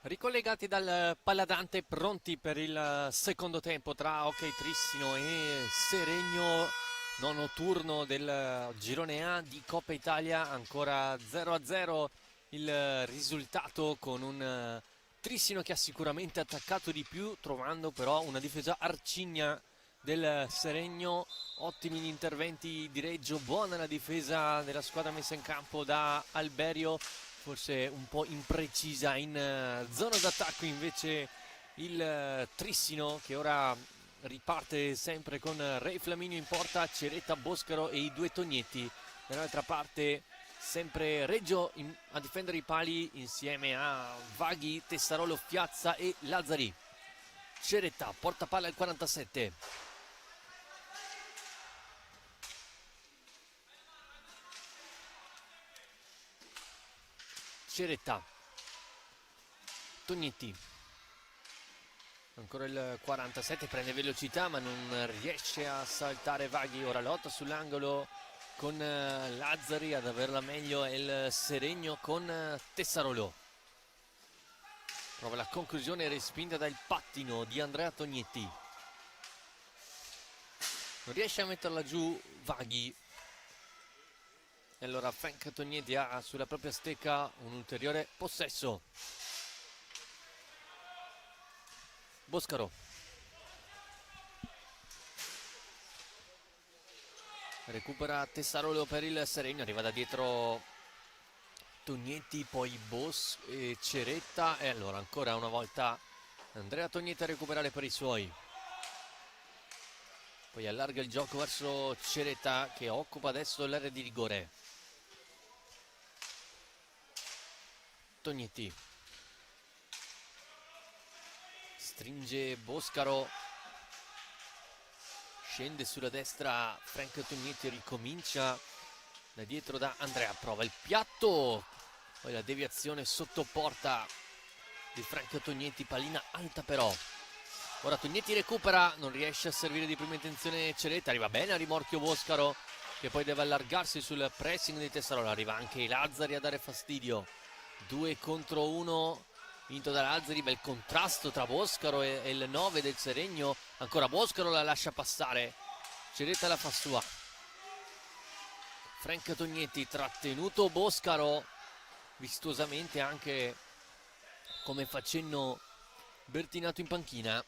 Ricollegati dal Palladante, pronti per il secondo tempo tra Ok Trissino e Seregno, nono turno del girone A di Coppa Italia, ancora 0-0 il risultato, con un Trissino che ha sicuramente attaccato di più, trovando però una difesa arcigna del Seregno. Ottimi gli interventi di Reggio, buona la difesa della squadra messa in campo da Alberio, forse un po' imprecisa in zona d'attacco invece il Trissino, che ora riparte sempre con Re Flaminio in porta, Ceretta, Boscaro e i due Tognetti. Dall'altra parte sempre Reggio a difendere i pali insieme a Vaghi, Tessarolo, Fiazza e Lazzari. Ceretta porta palla al 47. Ceretta, Tognetti, ancora il 47, prende velocità ma non riesce a saltare Vaghi. Ora lotta sull'angolo con Lazzari, ad averla meglio è il Seregno con Tessarolo. Prova la conclusione respinta dal pattino di Andrea Tognetti. Non riesce a metterla giù Vaghi. E allora Frank Tognetti ha sulla propria stecca un ulteriore possesso. Boscaro. Recupera Tessarolo per il Seregno, arriva da dietro Tognetti, poi e Ceretta, e allora ancora una volta Andrea Tognetti a recuperare per i suoi. Poi allarga il gioco verso Ceretta, che occupa adesso l'area di rigore. Tognetti stringe Boscaro, scende sulla destra Frank Tognetti, ricomincia da dietro da Andrea, prova il piatto, poi la deviazione sotto porta di Frank Tognetti, pallina alta però. Ora Tognetti recupera, non riesce a servire di prima intenzione Ceretta, arriva bene a rimorchio Boscaro, che poi deve allargarsi sul pressing di Tessarolo. Arriva anche i Lazzari a dare fastidio, 2 contro 1 vinto da Lazzari. Bel contrasto tra Boscaro e il 9 del Seregno. Ancora Boscaro la lascia passare, Ceretta la fa sua. Frank Tognetti trattenuto, Boscaro vistosamente, anche come facendo Bertinato in panchina.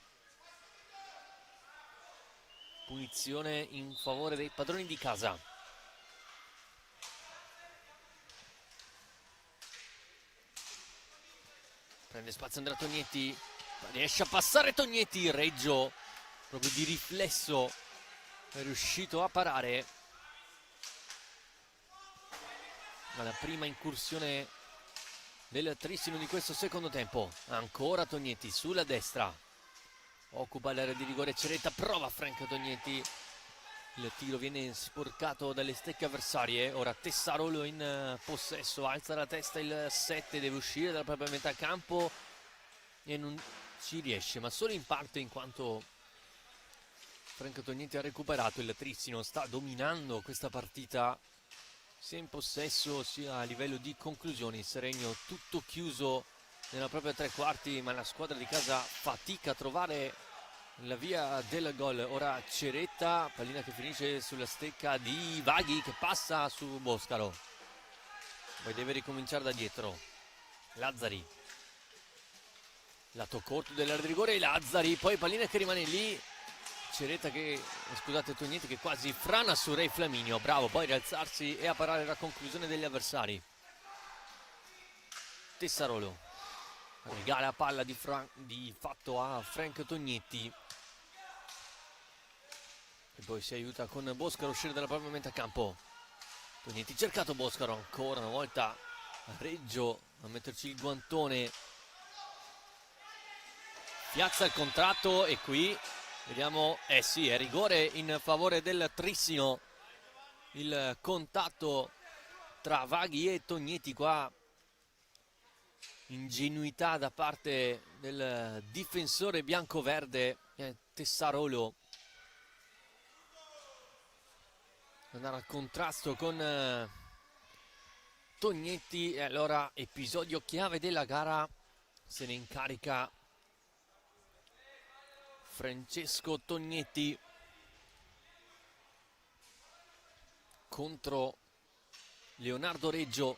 Punizione in favore dei padroni di casa. Prende spazio Andrea Tognetti, riesce a passare Tognetti, Reggio proprio di riflesso è riuscito a parare. Alla prima incursione del Trissino di questo secondo tempo. Ancora Tognetti sulla destra, occupa l'area di rigore Ceretta, prova Frank Tognetti, il tiro viene sporcato dalle stecche avversarie. Ora Tessarolo in possesso, alza la testa il 7, deve uscire dalla propria metà campo e non ci riesce, ma solo in parte, in quanto Frank Tognetti ha recuperato. Il Trissino sta dominando questa partita sia in possesso sia a livello di conclusioni. Il Seregno tutto chiuso nella propria tre quarti, ma la squadra di casa fatica a trovare la via del gol. Ora Ceretta, pallina che finisce sulla stecca di Vaghi, che passa su Boscaro, poi deve ricominciare da dietro. Lazzari, lato corto dell'area di rigore, Lazzari, poi pallina che rimane lì, Ceretta che, scusate, Tognetti che quasi frana su Re Flaminio, bravo poi a rialzarsi e a parare la conclusione degli avversari. Tessarolo regala palla di fatto a Frank Tognetti, e poi si aiuta con Boscaro a uscire dalla propria metà campo. Tognetti cercato, Boscaro ancora una volta Reggio a metterci il guantone, piazza il contratto e qui vediamo, sì, è rigore in favore del Trissino. Il contatto tra Vaghi e Tognetti, qua ingenuità da parte del difensore biancoverde Tessarolo, andare al contrasto con Tognetti. E allora episodio chiave della gara, Se ne incarica Francesco Tognetti contro Leonardo Reggio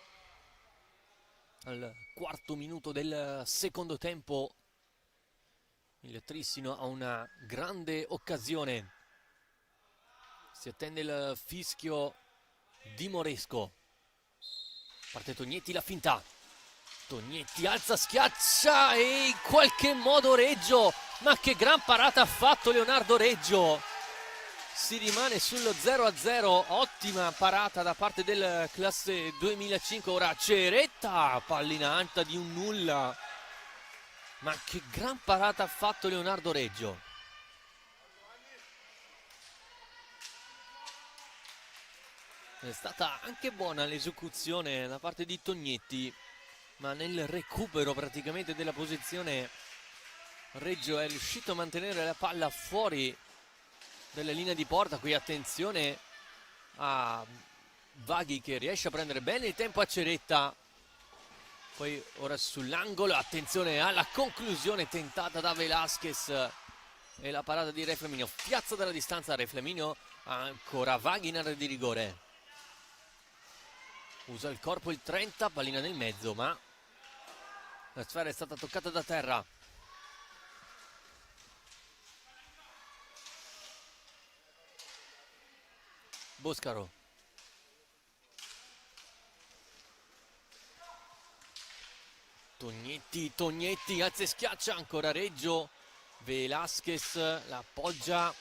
al quarto minuto del secondo tempo. Il Trissino ha una grande occasione, si attende il fischio di Moresco. Parte Tognetti, la finta, Tognetti alza, schiaccia e in qualche modo Reggio, ma che gran parata ha fatto Leonardo Reggio, si rimane sullo 0-0. Ottima parata da parte del classe 2005. Ora Ceretta, pallina alta di un nulla, ma che gran parata ha fatto Leonardo Reggio. È stata anche buona l'esecuzione da parte di Tognetti, ma nel recupero praticamente della posizione Reggio è riuscito a mantenere la palla fuori dalla linea di porta. Qui attenzione a Vaghi che riesce a prendere bene il tempo a Ceretta. Poi ora sull'angolo, attenzione alla conclusione tentata da Velasquez e la parata di Re Flaminio. Piazza dalla distanza Re Flaminio, ancora Vaghi in area di rigore. Usa il corpo il 30, pallina nel mezzo, ma la sfera è stata toccata da terra. Boscaro. Tognetti, alza e schiaccia, ancora Reggio. Velasquez la appoggia,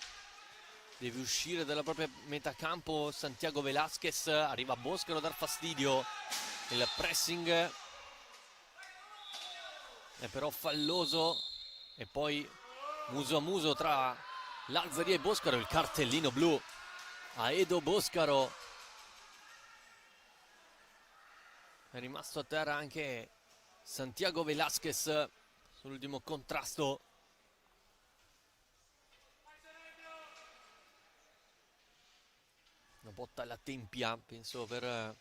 deve uscire dalla propria metà campo Santiago Velasquez, arriva Boscaro a dar fastidio. Il pressing è però falloso e poi muso a muso tra Lazzari e Boscaro, il cartellino blu a Edo Boscaro. È rimasto a terra anche Santiago Velasquez sull'ultimo contrasto. Una botta alla tempia, penso, per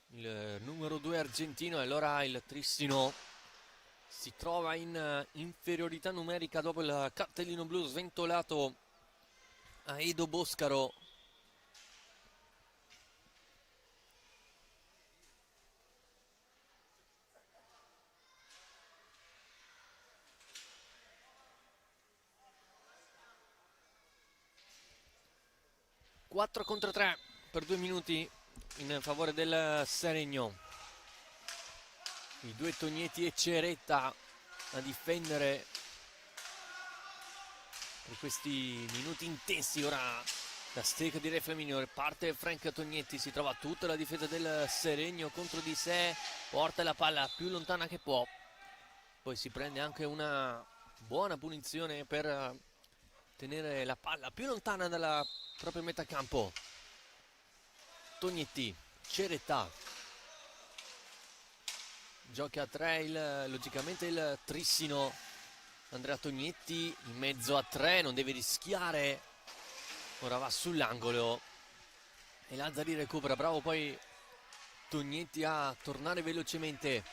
il numero 2 argentino, e allora il Trissino si trova in inferiorità numerica dopo il cartellino blu sventolato a Edo Boscaro. Quattro contro 3 per 2 minuti in favore del Seregno. I due Tognetti e Ceretta a difendere per questi minuti intensi. Ora la stecca di Re Flaminio, parte Frank Tognetti, si trova tutta la difesa del Seregno contro di sé, porta la palla più lontana che può, poi si prende anche una buona punizione per tenere la palla più lontana dalla propria metà campo. Tognetti, Ceretta, gioca a 3 logicamente il Trissino. Andrea Tognetti in mezzo a 3, non deve rischiare, ora va sull'angolo e Lazzari recupera. Bravo poi Tognetti a tornare velocemente.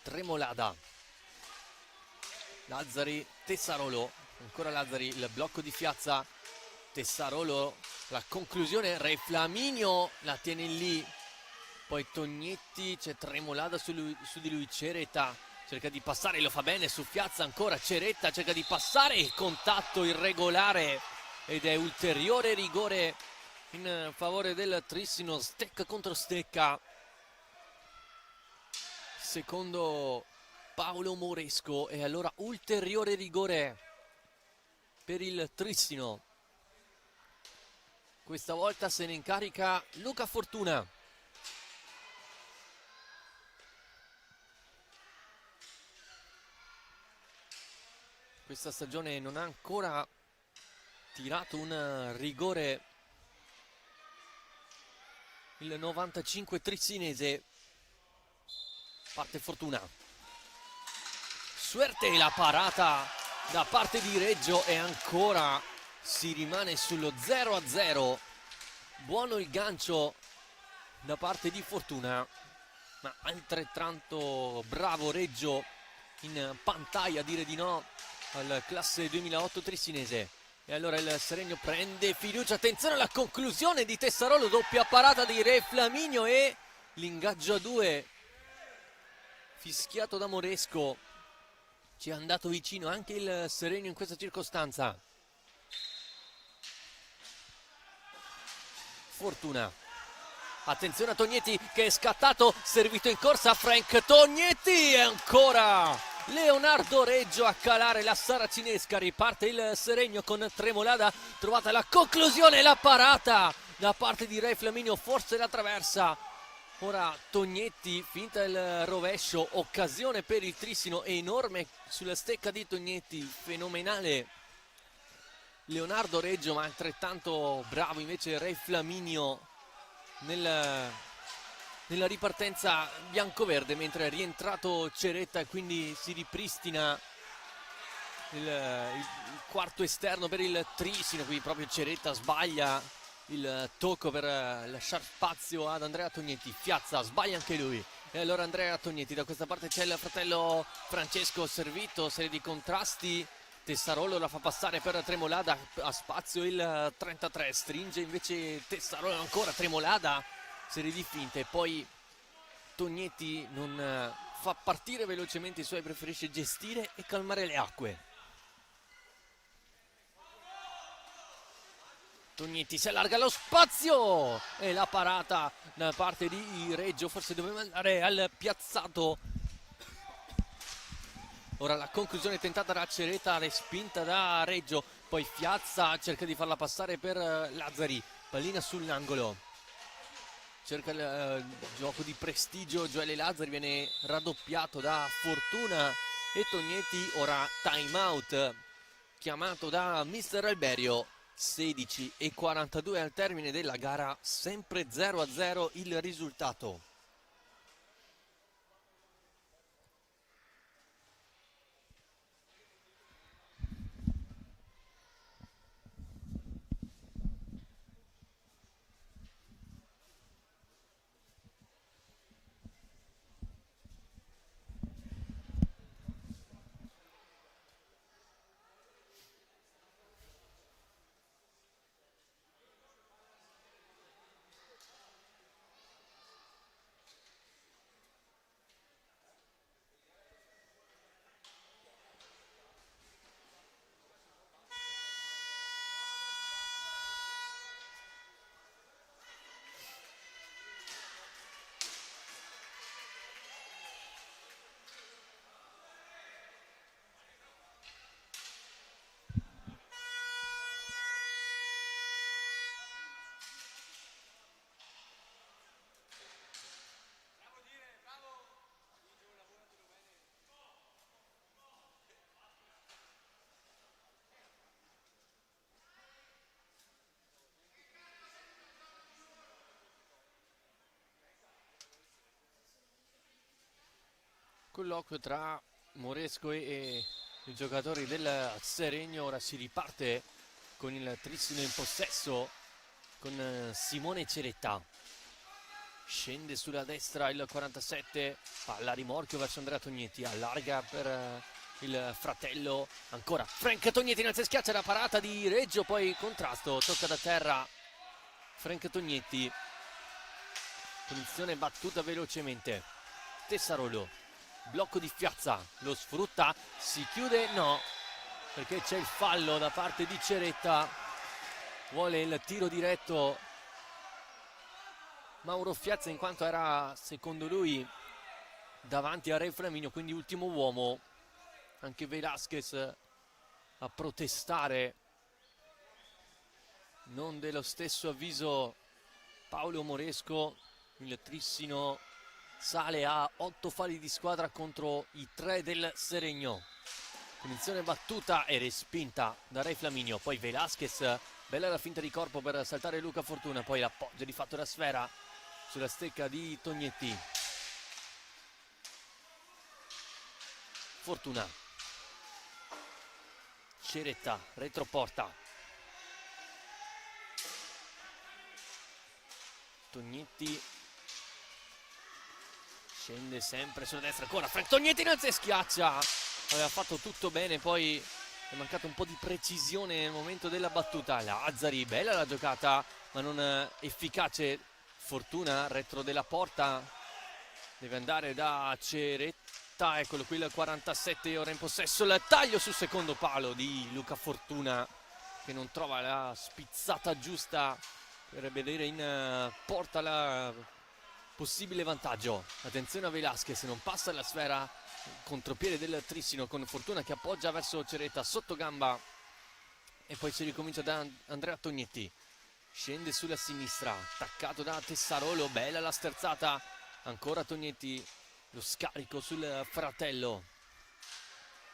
Tremolada, Lazzari, Tessarolo, ancora Lazzari, il blocco di Fiazza, Tessarolo, la conclusione, Re Flaminio la tiene lì, poi Tognetti, c'è Tremolada su di lui, Ceretta cerca di passare, lo fa bene su Fiazza, ancora Ceretta cerca di passare, il contatto irregolare ed è ulteriore rigore in favore del Trissino. Stecca contro stecca, secondo Paolo Moresco, e allora ulteriore rigore per il Trissino. Questa volta se ne incarica Luca Fortuna. Questa stagione non ha ancora tirato un rigore il 95 trissinese. Parte Fortuna, Suerte, la parata da parte di Reggio e ancora si rimane sullo 0-0. Buono il gancio da parte di Fortuna. ma altrettanto bravo Reggio in pantaglia a dire di no al classe 2008 trisinese. E allora il Seregno prende fiducia, attenzione alla conclusione di Tessarolo, doppia parata di Re Flaminio e l'ingaggio a due fischiato da Moresco. Ci è andato vicino anche il Seregno in questa circostanza. Fortuna, attenzione a Tognetti che è scattato, servito in corsa Frank Tognetti e ancora Leonardo Reggio a calare la saracinesca. Riparte il Seregno con Tremolada, trovata la conclusione, la parata da parte di Re Flaminio, forse la traversa. Ora Tognetti, finta il rovescio, occasione per il Trissino, enorme sulla stecca di Tognetti, fenomenale Leonardo Reggio, ma altrettanto bravo invece Re Flaminio nella ripartenza biancoverde, mentre è rientrato Ceretta e quindi si ripristina il quarto esterno per il Trissino. Qui proprio Ceretta sbaglia il tocco per lasciare spazio ad Andrea Tognetti, Fiazza sbaglia anche lui e allora Andrea Tognetti. Da questa parte c'è il fratello Francesco servito, serie di contrasti. Tessarolo la fa passare per Tremolada, a spazio il 33, stringe invece Tessarolo, ancora Tremolada, serie di finte, poi Tognetti non fa partire velocemente i suoi, preferisce gestire e calmare le acque. Tognetti si allarga lo spazio e la parata da parte di Reggio, forse doveva andare al piazzato. Ora la conclusione tentata da Ceretta, respinta da Reggio, poi Fiazza cerca di farla passare per Lazzari, pallina sull'angolo, cerca il gioco di prestigio, Gioele Lazzari viene raddoppiato da Fortuna e Tognetti. Ora time out chiamato da mister Alberio. 16:42 al termine della gara, sempre 0-0 il risultato. Colloquio tra Moresco e i giocatori del Seregno. Ora si riparte con il Trissino in possesso con Simone Ceretta. Scende sulla destra il 47, palla rimorchio verso Andrea Tognetti, allarga per il fratello, ancora Frank Tognetti, non si schiaccia la parata di Reggio, poi contrasto, tocca da terra Frank Tognetti, punizione battuta velocemente. Tessarolo, blocco di Fiazza, lo sfrutta, si chiude, no, perché c'è il fallo da parte di Ceretta, vuole il tiro diretto Mauro Fiazza in quanto era secondo lui davanti a Re Flaminio, quindi ultimo uomo. Anche Velasquez a protestare, non dello stesso avviso Paolo Moresco. Il Trissino sale a 8 falli di squadra contro i 3 del Seregno. Punizione battuta e respinta da Re Flaminio, poi Velasquez, bella la finta di corpo per saltare Luca Fortuna, poi l'appoggio di fatto la sfera sulla stecca di Tognetti. Fortuna, Ceretta, retroporta, Tognetti Scende sempre sulla destra ancora, Frank Tognetti innalza e schiaccia. Aveva fatto tutto bene, poi è mancato un po' di precisione nel momento della battuta. Lazzari, bella la giocata, ma non efficace. Fortuna, retro della porta, deve andare da Ceretta, eccolo qui il 47, ora in possesso, il taglio sul secondo palo di Luca Fortuna, che non trova la spizzata giusta per vedere in porta la possibile vantaggio. Attenzione a Velasquez, non passa la sfera, contropiede del Trissino con Fortuna che appoggia verso Ceretta sotto gamba e poi si ricomincia da Andrea Tognetti. Scende sulla sinistra, attaccato da Tessarolo, bella la sterzata, ancora Tognetti, lo scarico sul fratello.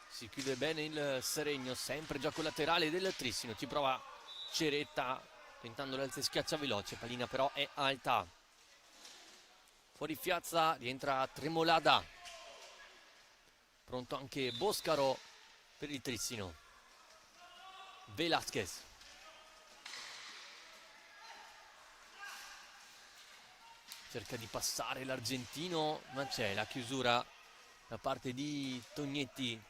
Si chiude bene il Seregno, sempre gioco laterale del Trissino, ci prova Ceretta tentando l'alza e schiaccia veloce, pallina però è alta. Fuori piazza, rientra Tremolada. Pronto anche Boscaro per il Trissino. Velasquez. Cerca di passare l'argentino, ma c'è la chiusura da parte di Tognetti.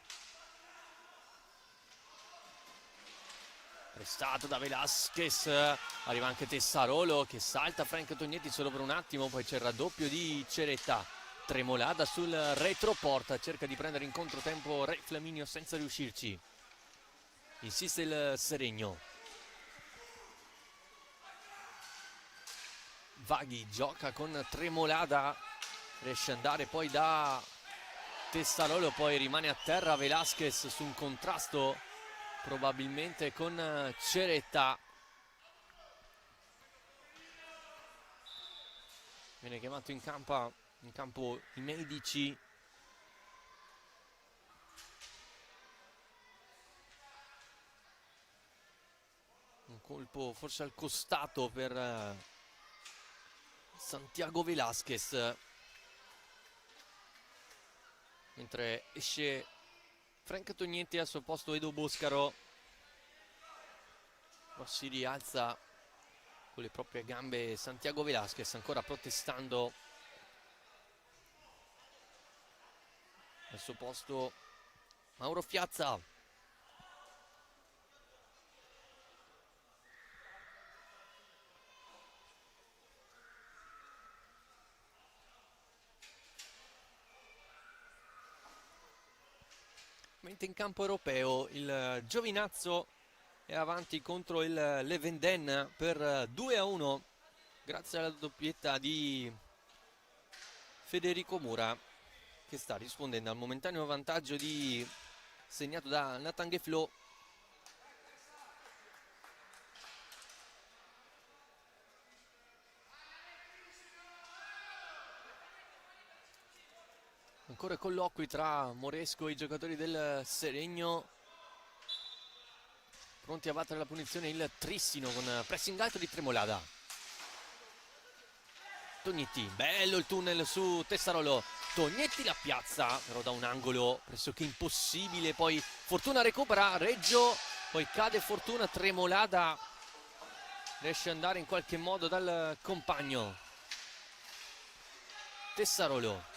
Prestato da Velasquez, arriva anche Tessarolo che salta Frank Tognetti solo per un attimo, poi c'è il raddoppio di Ceretta. Tremolada sul retroporta, cerca di prendere in controtempo Re Flaminio senza riuscirci. Insiste il Seregno. Vaghi gioca con Tremolada, riesce ad andare poi da Tessarolo, poi rimane a terra Velasquez su un contrasto probabilmente con Ceretta. Viene chiamato in campo i medici. Un colpo forse al costato per Santiago Velasquez, mentre esce Frank Tognetti, al suo posto Edo Boscaro. Ma si rialza con le proprie gambe Santiago Velasquez, ancora protestando. Al suo posto Mauro Fiazza. Mentre in campo europeo il Giovinazzo è avanti contro il Levenden per 2-1 grazie alla doppietta di Federico Mura, che sta rispondendo al momentaneo vantaggio segnato da Nathan Geflo. Ancora colloqui tra Moresco e i giocatori del Seregno, pronti a battere la punizione il Trissino con pressing alto di Tremolada. Tognetti, bello il tunnel su Tessarolo. Tognetti la piazza, però da un angolo pressoché impossibile. Poi Fortuna recupera, Reggio, poi cade Fortuna, Tremolada riesce ad andare in qualche modo dal compagno. Tessarolo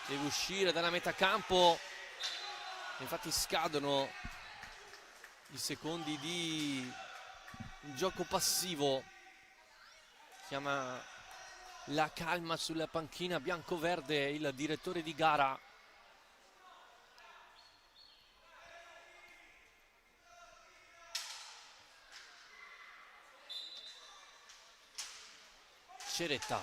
deve uscire dalla metà campo, infatti scadono i secondi di gioco passivo. Chiama la calma sulla panchina bianco-verde il direttore di gara. Ceretta,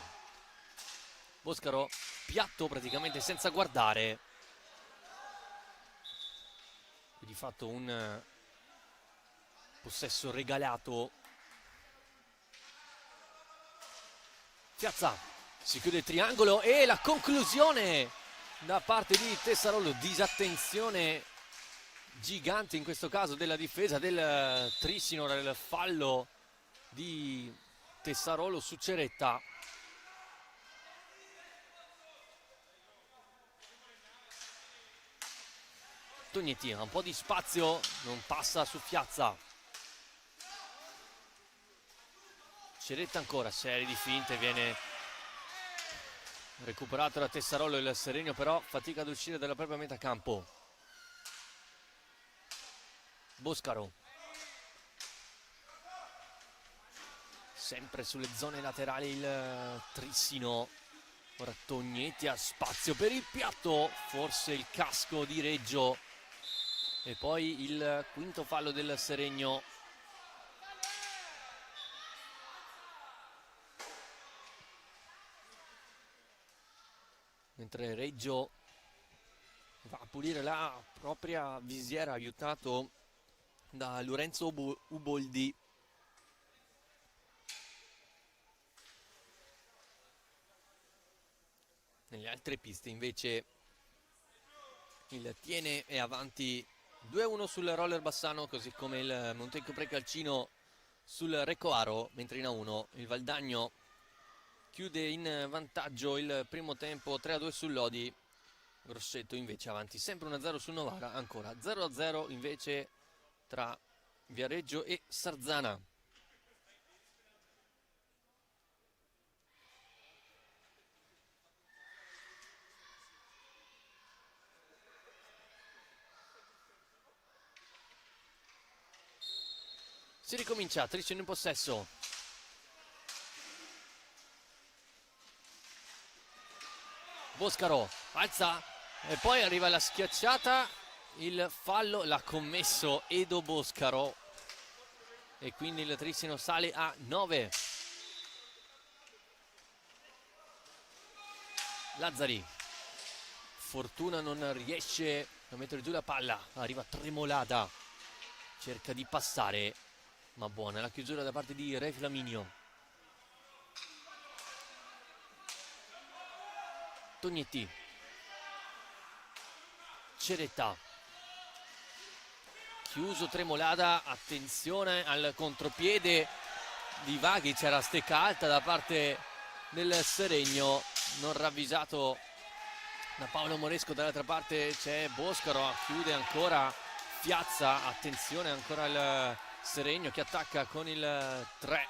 Boscaro, piatto praticamente senza guardare, di fatto un possesso regalato. Piazza, si chiude il triangolo e la conclusione da parte di Tessarolo. Disattenzione gigante in questo caso della difesa del Trissino, del fallo di Tessarolo su Ceretta. Tognetti ha un po' di spazio, non passa su Piazza. Ceretta ancora, serie di finte, viene Recuperato da Tessarollo, il Seregno però fatica ad uscire dalla propria metà campo. Boscaro, sempre sulle zone laterali il Trissino. Ora Tognetti ha spazio per il piatto, forse il casco di Reggio. E poi il quinto fallo del Seregno. Mentre Reggio va a pulire la propria visiera, aiutato da Lorenzo Uboldi. Nelle altre piste invece il Tiene è avanti 2-1 sul Roller Bassano, così come il Montecchio Precalcino sul Recoaro, mentre in A1 il Valdagno chiude in vantaggio il primo tempo 3-2 sul Lodi. Grosseto invece avanti sempre 1-0 sul Novara, ancora 0-0 invece tra Viareggio e Sarzana. Si ricomincia, Trissino in possesso. Boscaro alza e poi arriva la schiacciata, il fallo l'ha commesso Edo Boscaro e quindi il Trissino sale a 9. Lazzari, Fortuna non riesce a mettere giù la palla, arriva Tremolada, cerca di passare, ma buona la chiusura da parte di Re Flaminio. Tognetti, Ceretta, chiuso Tremolada, attenzione al contropiede di Vaghi, c'era stecca alta da parte del Seregno, non ravvisato da Paolo Moresco. Dall'altra parte c'è Boscaro, chiude ancora Fiazza, attenzione ancora il Seregno che attacca con il 3.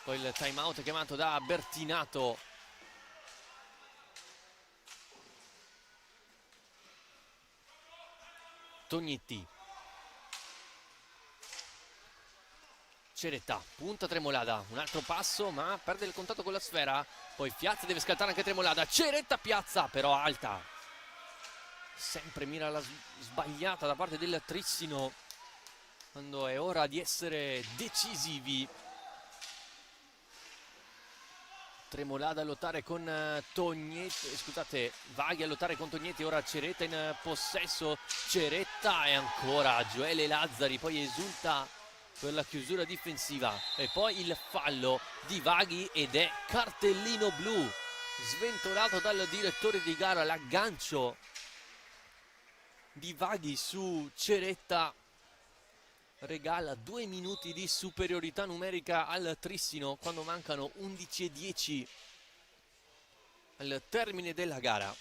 Poi il time out chiamato da Bertinato. Tognetti, Ceretta, punta Tremolada, un altro passo ma perde il contatto con la sfera, poi Fiazza deve scattare anche Tremolada, Ceretta piazza però alta, sempre mira la sbagliata da parte del Trissino quando è ora di essere decisivi. Tremolada a lottare con Tognetti, scusate, Vaghi a lottare con Tognetti, ora Ceretta in possesso, Ceretta e ancora Gioele Lazzari, poi esulta per la chiusura difensiva e poi il fallo di Vaghi ed è cartellino blu, sventolato dal direttore di gara, l'aggancio di Vaghi su Ceretta regala 2 minuti di superiorità numerica al Trissino quando mancano 11:10 al termine della gara.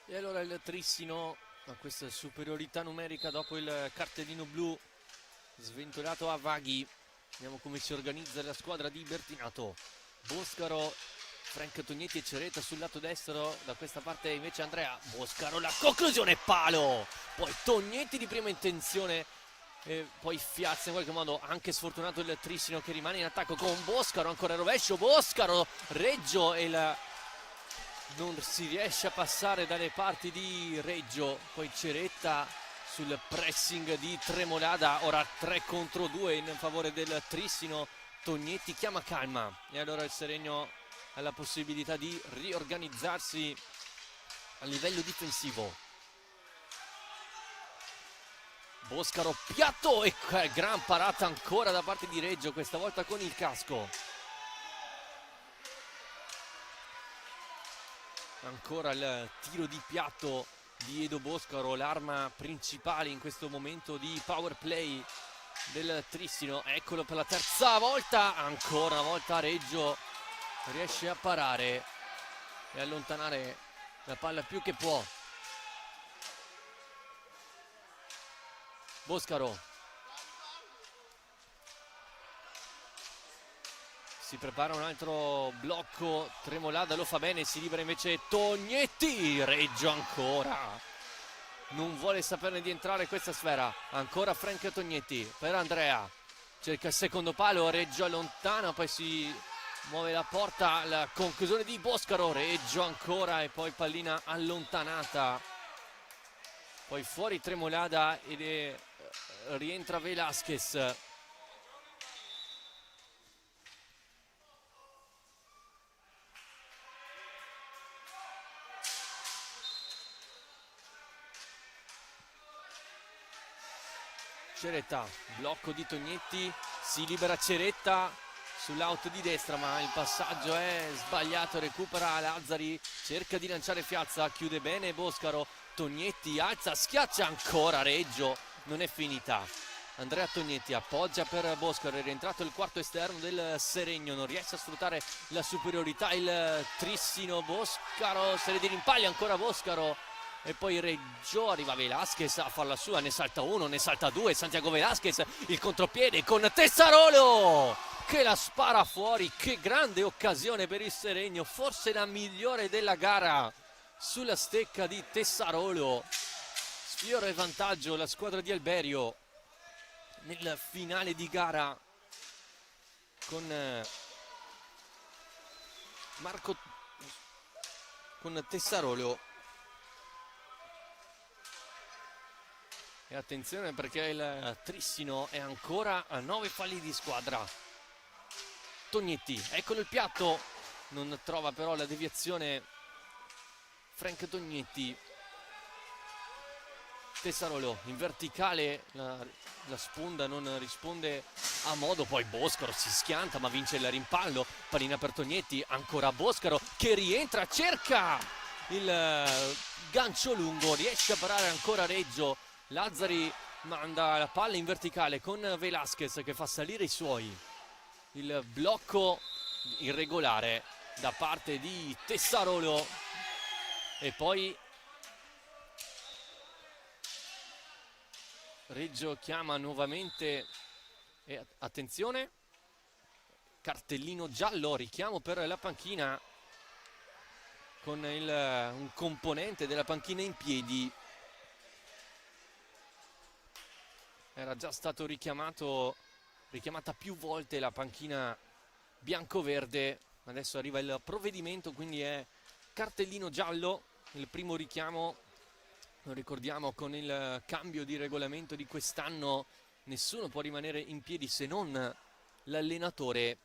E allora il Trissino ha questa superiorità numerica dopo il cartellino blu sventolato a Vaghi. Vediamo come si organizza la squadra di Bertinato. Boscaro, Frank Tognetti e Ceretta sul lato destro, da questa parte invece Andrea. Boscaro, la conclusione, palo! Poi Tognetti di prima intenzione e poi Fiazza in qualche modo, anche sfortunato il Trissino che rimane in attacco con Boscaro, ancora il rovescio, Boscaro, Reggio e non si riesce a passare dalle parti di Reggio, poi Ceretta sul pressing di Tremolada, ora 3 contro 2 in favore del Trissino, Tognetti chiama calma e allora il Seregno ha la possibilità di riorganizzarsi a livello difensivo. Boscaro, piatto e gran parata ancora da parte di Reggio, questa volta con il casco. Ancora il tiro di piatto di Edo Boscaro, l'arma principale in questo momento di power play del Trissino. Eccolo per la terza volta, ancora una volta Reggio riesce a parare e allontanare la palla più che può. Boscaro si prepara un altro blocco, Tremolada lo fa bene, si libera invece Tognetti, Reggio ancora non vuole saperne di entrare questa sfera, ancora Frank Tognetti per Andrea, cerca il secondo palo, Reggio allontana, poi si muove la porta, la conclusione di Boscaro, Reggio ancora e poi pallina allontanata, poi fuori Tremolada ed rientra Velasquez. Ceretta, blocco di Tognetti, si libera Ceretta sull'out di destra, ma il passaggio è sbagliato, recupera Lazzari, cerca di lanciare Fiazza, chiude bene Boscaro, Tognetti alza, schiaccia ancora Reggio, non è finita. Andrea Tognetti appoggia per Boscaro, è rientrato il quarto esterno del Seregno, non riesce a sfruttare la superiorità il Trissino, Boscaro se ne dirimpaglia ancora Boscaro. E poi Reggio, arriva Velasquez a farla sua, ne salta uno, ne salta due, Santiago Velasquez, il contropiede con Tessarolo che la spara fuori, che grande occasione per il Seregno, forse la migliore della gara sulla stecca di Tessarolo, sfiora il vantaggio la squadra di Alberio nel finale di gara con Tessarolo. E attenzione perché il Trissino è ancora a 9 falli di squadra. Tognetti, eccolo il piatto, non trova però la deviazione Frank Tognetti. Tessarolo in verticale, la sponda non risponde a modo, poi Boscaro si schianta ma vince il rimpallo, pallina per Tognetti, ancora Boscaro che rientra, cerca il gancio lungo, riesce a parare ancora Reggio. Lazzari manda la palla in verticale con Velasquez che fa salire i suoi. Il blocco irregolare da parte di Tessarolo e poi Reggio chiama nuovamente e attenzione, cartellino giallo, richiamo per la panchina con un componente della panchina in piedi. Era già stato richiamata più volte la panchina bianco-verde, adesso arriva il provvedimento, quindi è cartellino giallo, il primo richiamo, lo ricordiamo, con il cambio di regolamento di quest'anno nessuno può rimanere in piedi se non l'allenatore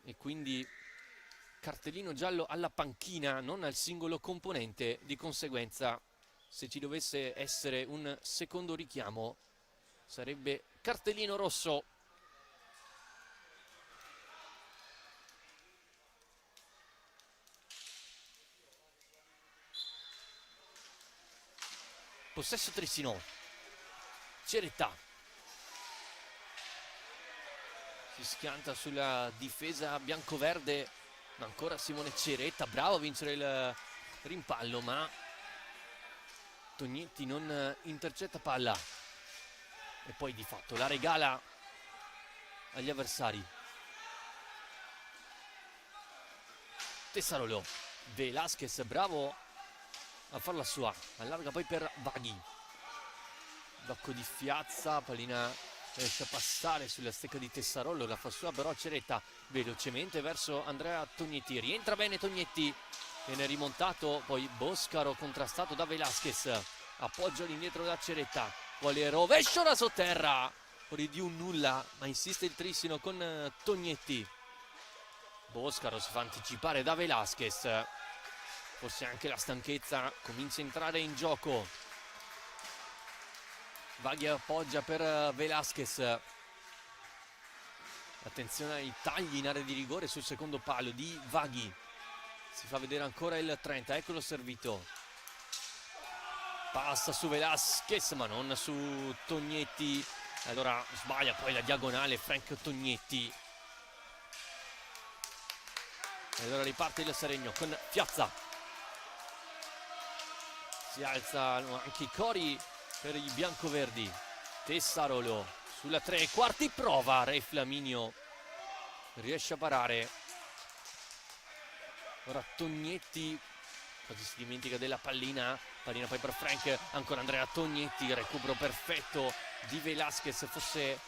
e quindi cartellino giallo alla panchina, non al singolo componente, di conseguenza se ci dovesse essere un secondo richiamo sarebbe cartellino rosso. Possesso Trissino, Ceretta si schianta sulla difesa biancoverde, ma ancora Simone Ceretta, bravo a vincere il rimpallo, ma Tognetti non intercetta palla e poi di fatto la regala agli avversari. Tessarolo, Velasquez bravo a farla sua, allarga poi per Vaghi. blocco di Fiazza, pallina riesce a passare sulla stecca di Tessarollo, la fa sua però Ceretta velocemente verso Andrea Tognetti, rientra bene Tognetti, viene rimontato, poi Boscaro contrastato da Velasquez, appoggio all'indietro da Ceretta, vuole rovescio da sotterra, fuori di un nulla, ma insiste il Trissino con Tognetti. Boscaro si fa anticipare da Velasquez, forse anche la stanchezza comincia a entrare in gioco. Vaghi appoggia per Velasquez, attenzione ai tagli in area di rigore sul secondo palo di Vaghi, si fa vedere ancora il 30, eccolo servito, passa su Velasquez ma non su Tognetti, allora sbaglia poi la diagonale Frank Tognetti. E allora riparte il Seregno con Fiazza, si alzano anche i cori per i biancoverdi. Tessarolo sulla 3/4, prova Re Flaminio, riesce a parare, ora Tognetti quasi si dimentica della pallina poi per Frank, ancora Andrea Tognetti, recupero perfetto di Velasquez, fosse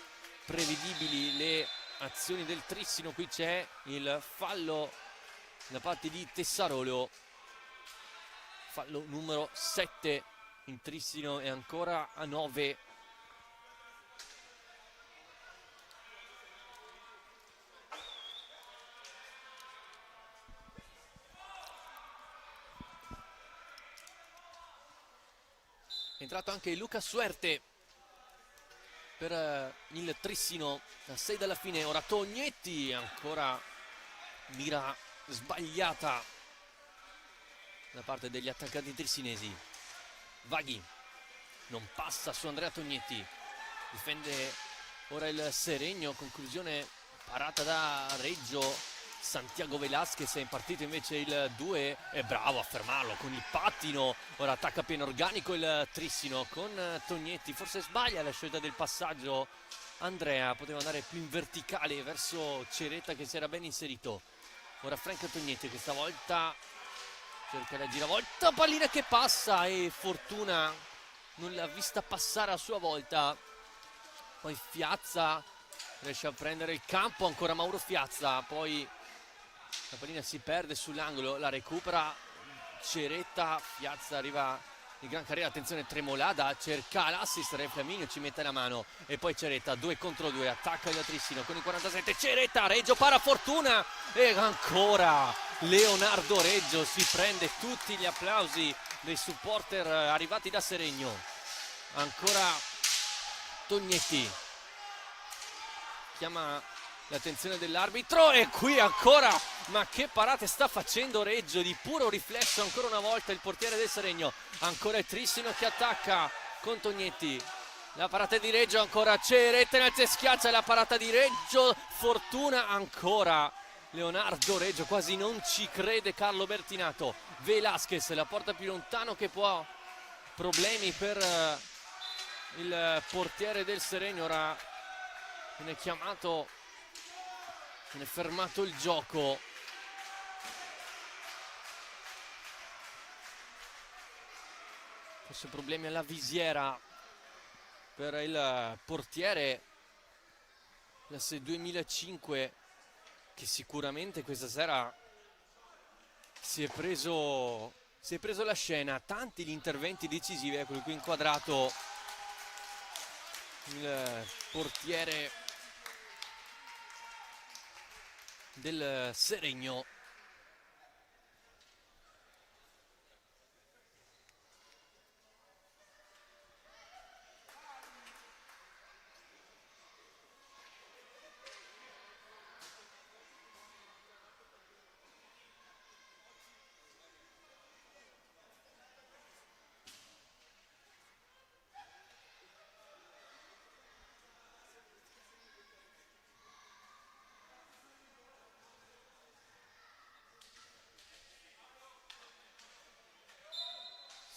prevedibili le azioni del Trissino. Qui c'è il fallo da parte di Tessarolo, fallo numero 7, il Trissino è ancora a 9. È entrato anche Luca Suerte per il Trissino, a 6 dalla fine, ora Tognetti, ancora mira sbagliata da parte degli attaccanti trissinesi. Vaghi non passa su Andrea Tognetti, difende ora il Seregno, conclusione parata da Reggio. Santiago Velasquez è impartito invece il 2, è bravo a fermarlo con il pattino, ora attacca pieno organico il Trissino con Tognetti, forse sbaglia la scelta del passaggio Andrea, poteva andare più in verticale verso Ceretta che si era ben inserito. Ora Frank Tognetti questa volta cerca la giravolta, pallina che passa e Fortuna non l'ha vista passare a sua volta, poi Fiazza riesce a prendere il campo, ancora Mauro Fiazza, poi la pallina si perde sull'angolo, la recupera Ceretta, Fiazza arriva in gran carriera, attenzione Tremolada, cerca l'assist, Re Flaminio ci mette la mano e poi Ceretta 2 contro 2, attacca il Trissino con il 47, Ceretta, Reggio para Fortuna e ancora Leonardo Reggio si prende tutti gli applausi dei supporter arrivati da Seregno. Ancora Tognetti chiama l'attenzione dell'arbitro e qui ancora, ma che parate sta facendo Reggio, di puro riflesso ancora una volta il portiere del Seregno. Ancora il Trissino che attacca con Tognetti, la parata di Reggio, ancora Ceretta nel schiaccia la parata di Reggio, Fortuna ancora Leonardo Reggio, quasi non ci crede Carlo Bertinato. Velasquez la porta più lontano che può, problemi per il portiere del Seregno, ora viene chiamato, viene fermato il gioco. Forse problemi alla visiera per il portiere classe 2005 che sicuramente questa sera si è preso la scena, tanti gli interventi decisivi. Eccolo qui inquadrato il portiere del Seregno.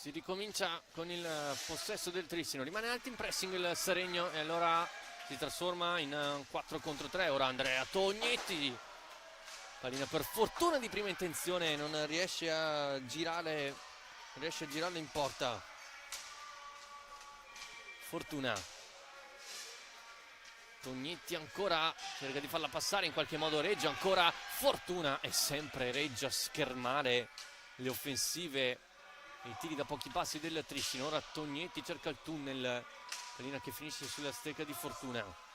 Si ricomincia con il possesso del Trissino, rimane alto in pressing il Seregno e allora si trasforma in 4 contro 3. Ora Andrea Tognetti, pallina per Fortuna di prima intenzione, non riesce a girare, riesce a girarla in porta. Fortuna. Tognetti ancora, cerca di farla passare in qualche modo Reggio, ancora Fortuna, e sempre Reggio a schermare le offensive e i tiri da pochi passi del Trissino. Ora Tognetti cerca il tunnel, pallina che finisce sulla stecca di Fortuna.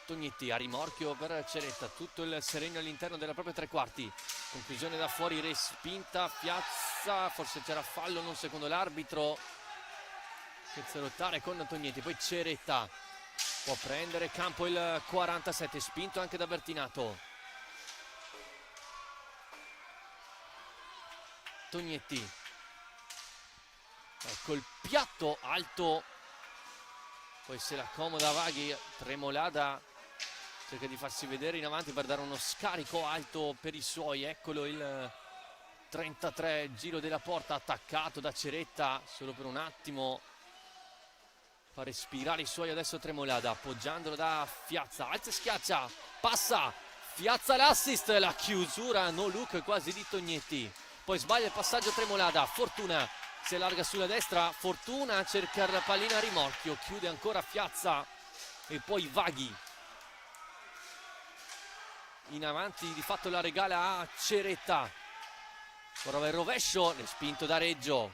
Tognetti a rimorchio per Ceretta, tutto il Seregno all'interno della propria tre quarti. Conclusione da fuori, respinta, Piazza, forse c'era fallo, non secondo l'arbitro. Inizia a lottare con Tognetti, poi Ceretta può prendere campo il 47, spinto anche da Bertinato. Tognetti, ecco il piatto alto, poi se la accomoda Vaghi. Tremolada cerca di farsi vedere in avanti per dare uno scarico alto per i suoi. Eccolo il 33, giro della porta, attaccato da Ceretta solo per un attimo, fa respirare i suoi adesso Tremolada, appoggiandolo da Fiazza, alza e schiaccia, passa, Fiazza l'assist, la chiusura no look quasi di Tognetti, poi sbaglia il passaggio Tremolada. Fortuna si allarga sulla destra, Fortuna cerca la pallina a rimorchio, chiude ancora Fiazza e poi Vaghi in avanti, di fatto la regala a Ceretta, prova il rovescio, respinto da Reggio,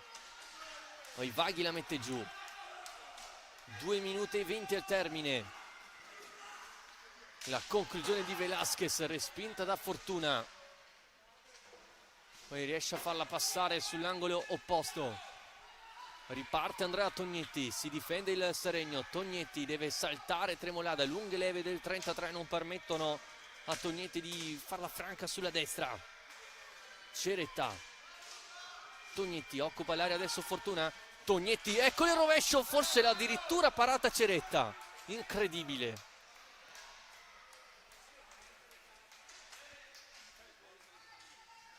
poi Vaghi la mette giù. 2 minuti e 20 al termine, la conclusione di Velasquez, respinta da Fortuna, poi riesce a farla passare sull'angolo opposto. Riparte Andrea Tognetti, si difende il Seregno, Tognetti deve saltare Tremolada, lunghe leve del 33 non permettono a Tognetti di farla franca sulla destra. Ceretta, Tognetti occupa l'area adesso Fortuna, Tognetti, ecco il rovescio, forse l'ha addirittura parata Ceretta, incredibile.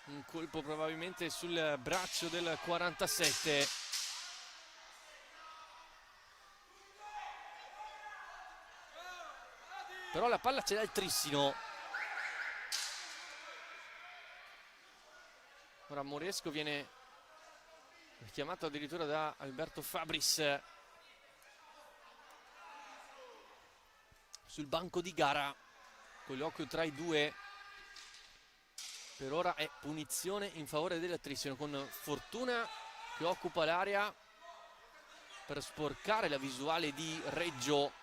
Un colpo probabilmente sul braccio del 47. Però la palla ce l'ha il Trissino. Ora Moresco viene chiamato addirittura da Alberto Fabris sul banco di gara, colloquio tra i due. Per ora è punizione in favore del Trissino, con Fortuna che occupa l'area per sporcare la visuale di Reggio.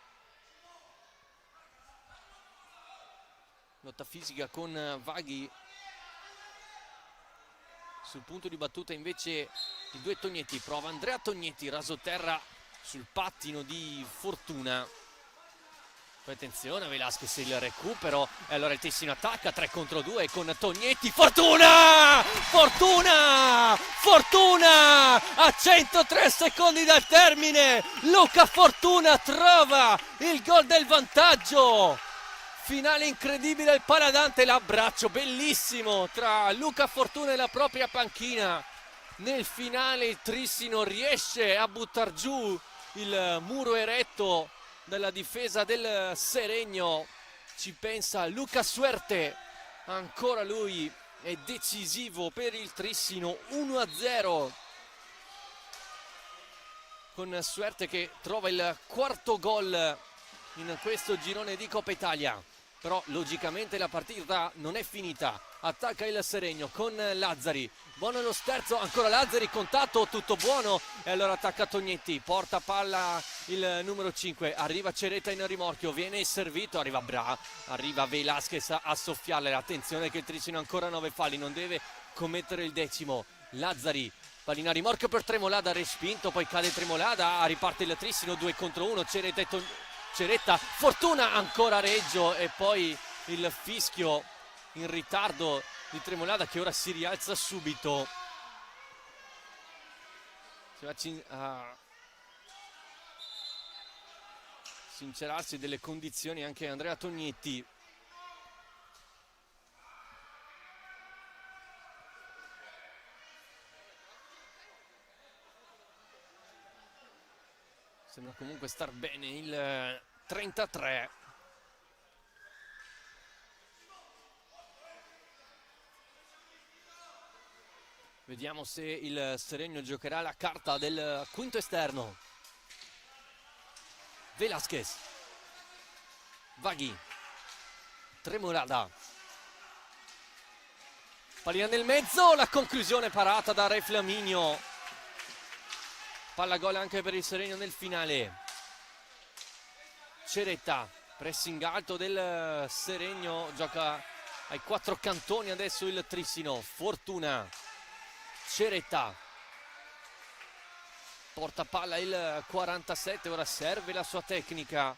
Lotta fisica con Vaghi. Sul punto di battuta invece i due Tognetti, prova Andrea Tognetti, rasoterra sul pattino di Fortuna. Poi attenzione a Velasquez, il recupero, e allora il Trissino attacca 3 contro 2 con Tognetti. Fortuna! Fortuna! Fortuna! A 103 secondi dal termine Luca Fortuna trova il gol del vantaggio. Finale incredibile al Paladante, l'abbraccio bellissimo tra Luca Fortuna e la propria panchina. Nel finale il Trissino riesce a buttar giù il muro eretto dalla difesa del Seregno. Ci pensa Luca Suerte, ancora lui è decisivo per il Trissino. 1-0 con Suerte che trova il quarto gol in questo girone di Coppa Italia. Però logicamente la partita non è finita, attacca il Seregno con Lazzari, buono lo sterzo, ancora Lazzari, contatto, tutto buono, e allora attacca Tognetti, porta palla il numero 5, arriva Ceretta in rimorchio, viene servito, arriva Velasquez a soffiarle. Attenzione che il Trissino ha ancora 9 falli, non deve commettere il 10º. Lazzari, pallina a rimorchio per Tremolada, respinto, poi cade Tremolada, riparte il Trissino, 2 contro 1, Ceretta, Fortuna, ancora Reggio, e poi il fischio in ritardo di Tremolada che ora si rialza subito. Si va a sincerarsi delle condizioni anche Andrea Tognetti. Sembra comunque star bene il 33. Vediamo se il Seregno giocherà la carta del quinto esterno. Velasquez, Vaghi, Tremolada, pallina nel mezzo, la conclusione parata da Re Flaminio. Palla gol anche per il Seregno nel finale. Ceretta, pressing alto del Seregno, gioca ai quattro cantoni adesso il Trissino. Fortuna, Ceretta, porta palla il 47, ora serve la sua tecnica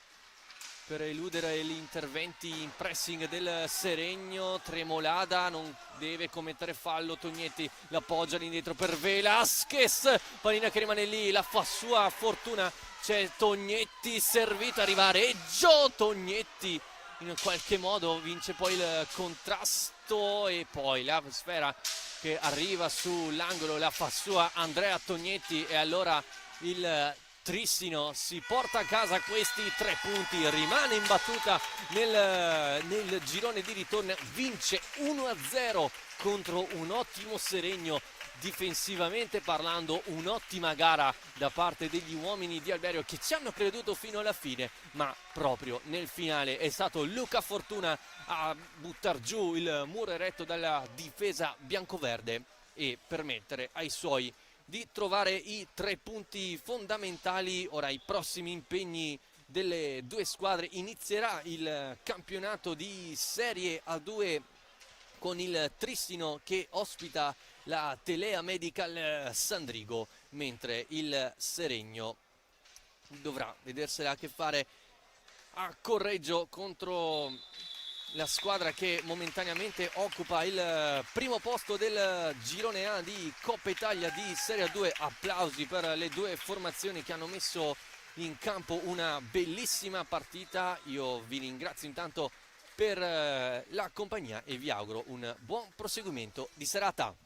per eludere gli interventi in pressing del Seregno. Tremolada non deve commettere fallo, Tognetti l'appoggia all'indietro per Velasquez, pallina che rimane lì, la fa sua. Fortuna, c'è Tognetti servito, arriva a Reggio, Tognetti in qualche modo vince poi il contrasto e poi la sfera che arriva sull'angolo la fa sua Andrea Tognetti e allora il Trissino si porta a casa questi 3 punti, rimane imbattuta nel girone di ritorno, vince 1-0 contro un ottimo Seregno. Difensivamente parlando, un'ottima gara da parte degli uomini di Alberio che ci hanno creduto fino alla fine, ma proprio nel finale è stato Luca Fortuna a buttar giù il muro eretto dalla difesa biancoverde e permettere ai suoi di trovare i 3 punti fondamentali. Ora i prossimi impegni delle due squadre, inizierà il campionato di Serie A2 con il Trissino che ospita la Telea Medical Sandrigo, mentre il Seregno dovrà vedersela a che fare a Correggio contro la squadra che momentaneamente occupa il primo posto del girone A di Coppa Italia di Serie A2. Applausi per le due formazioni che hanno messo in campo una bellissima partita. Io vi ringrazio intanto per la compagnia e vi auguro un buon proseguimento di serata.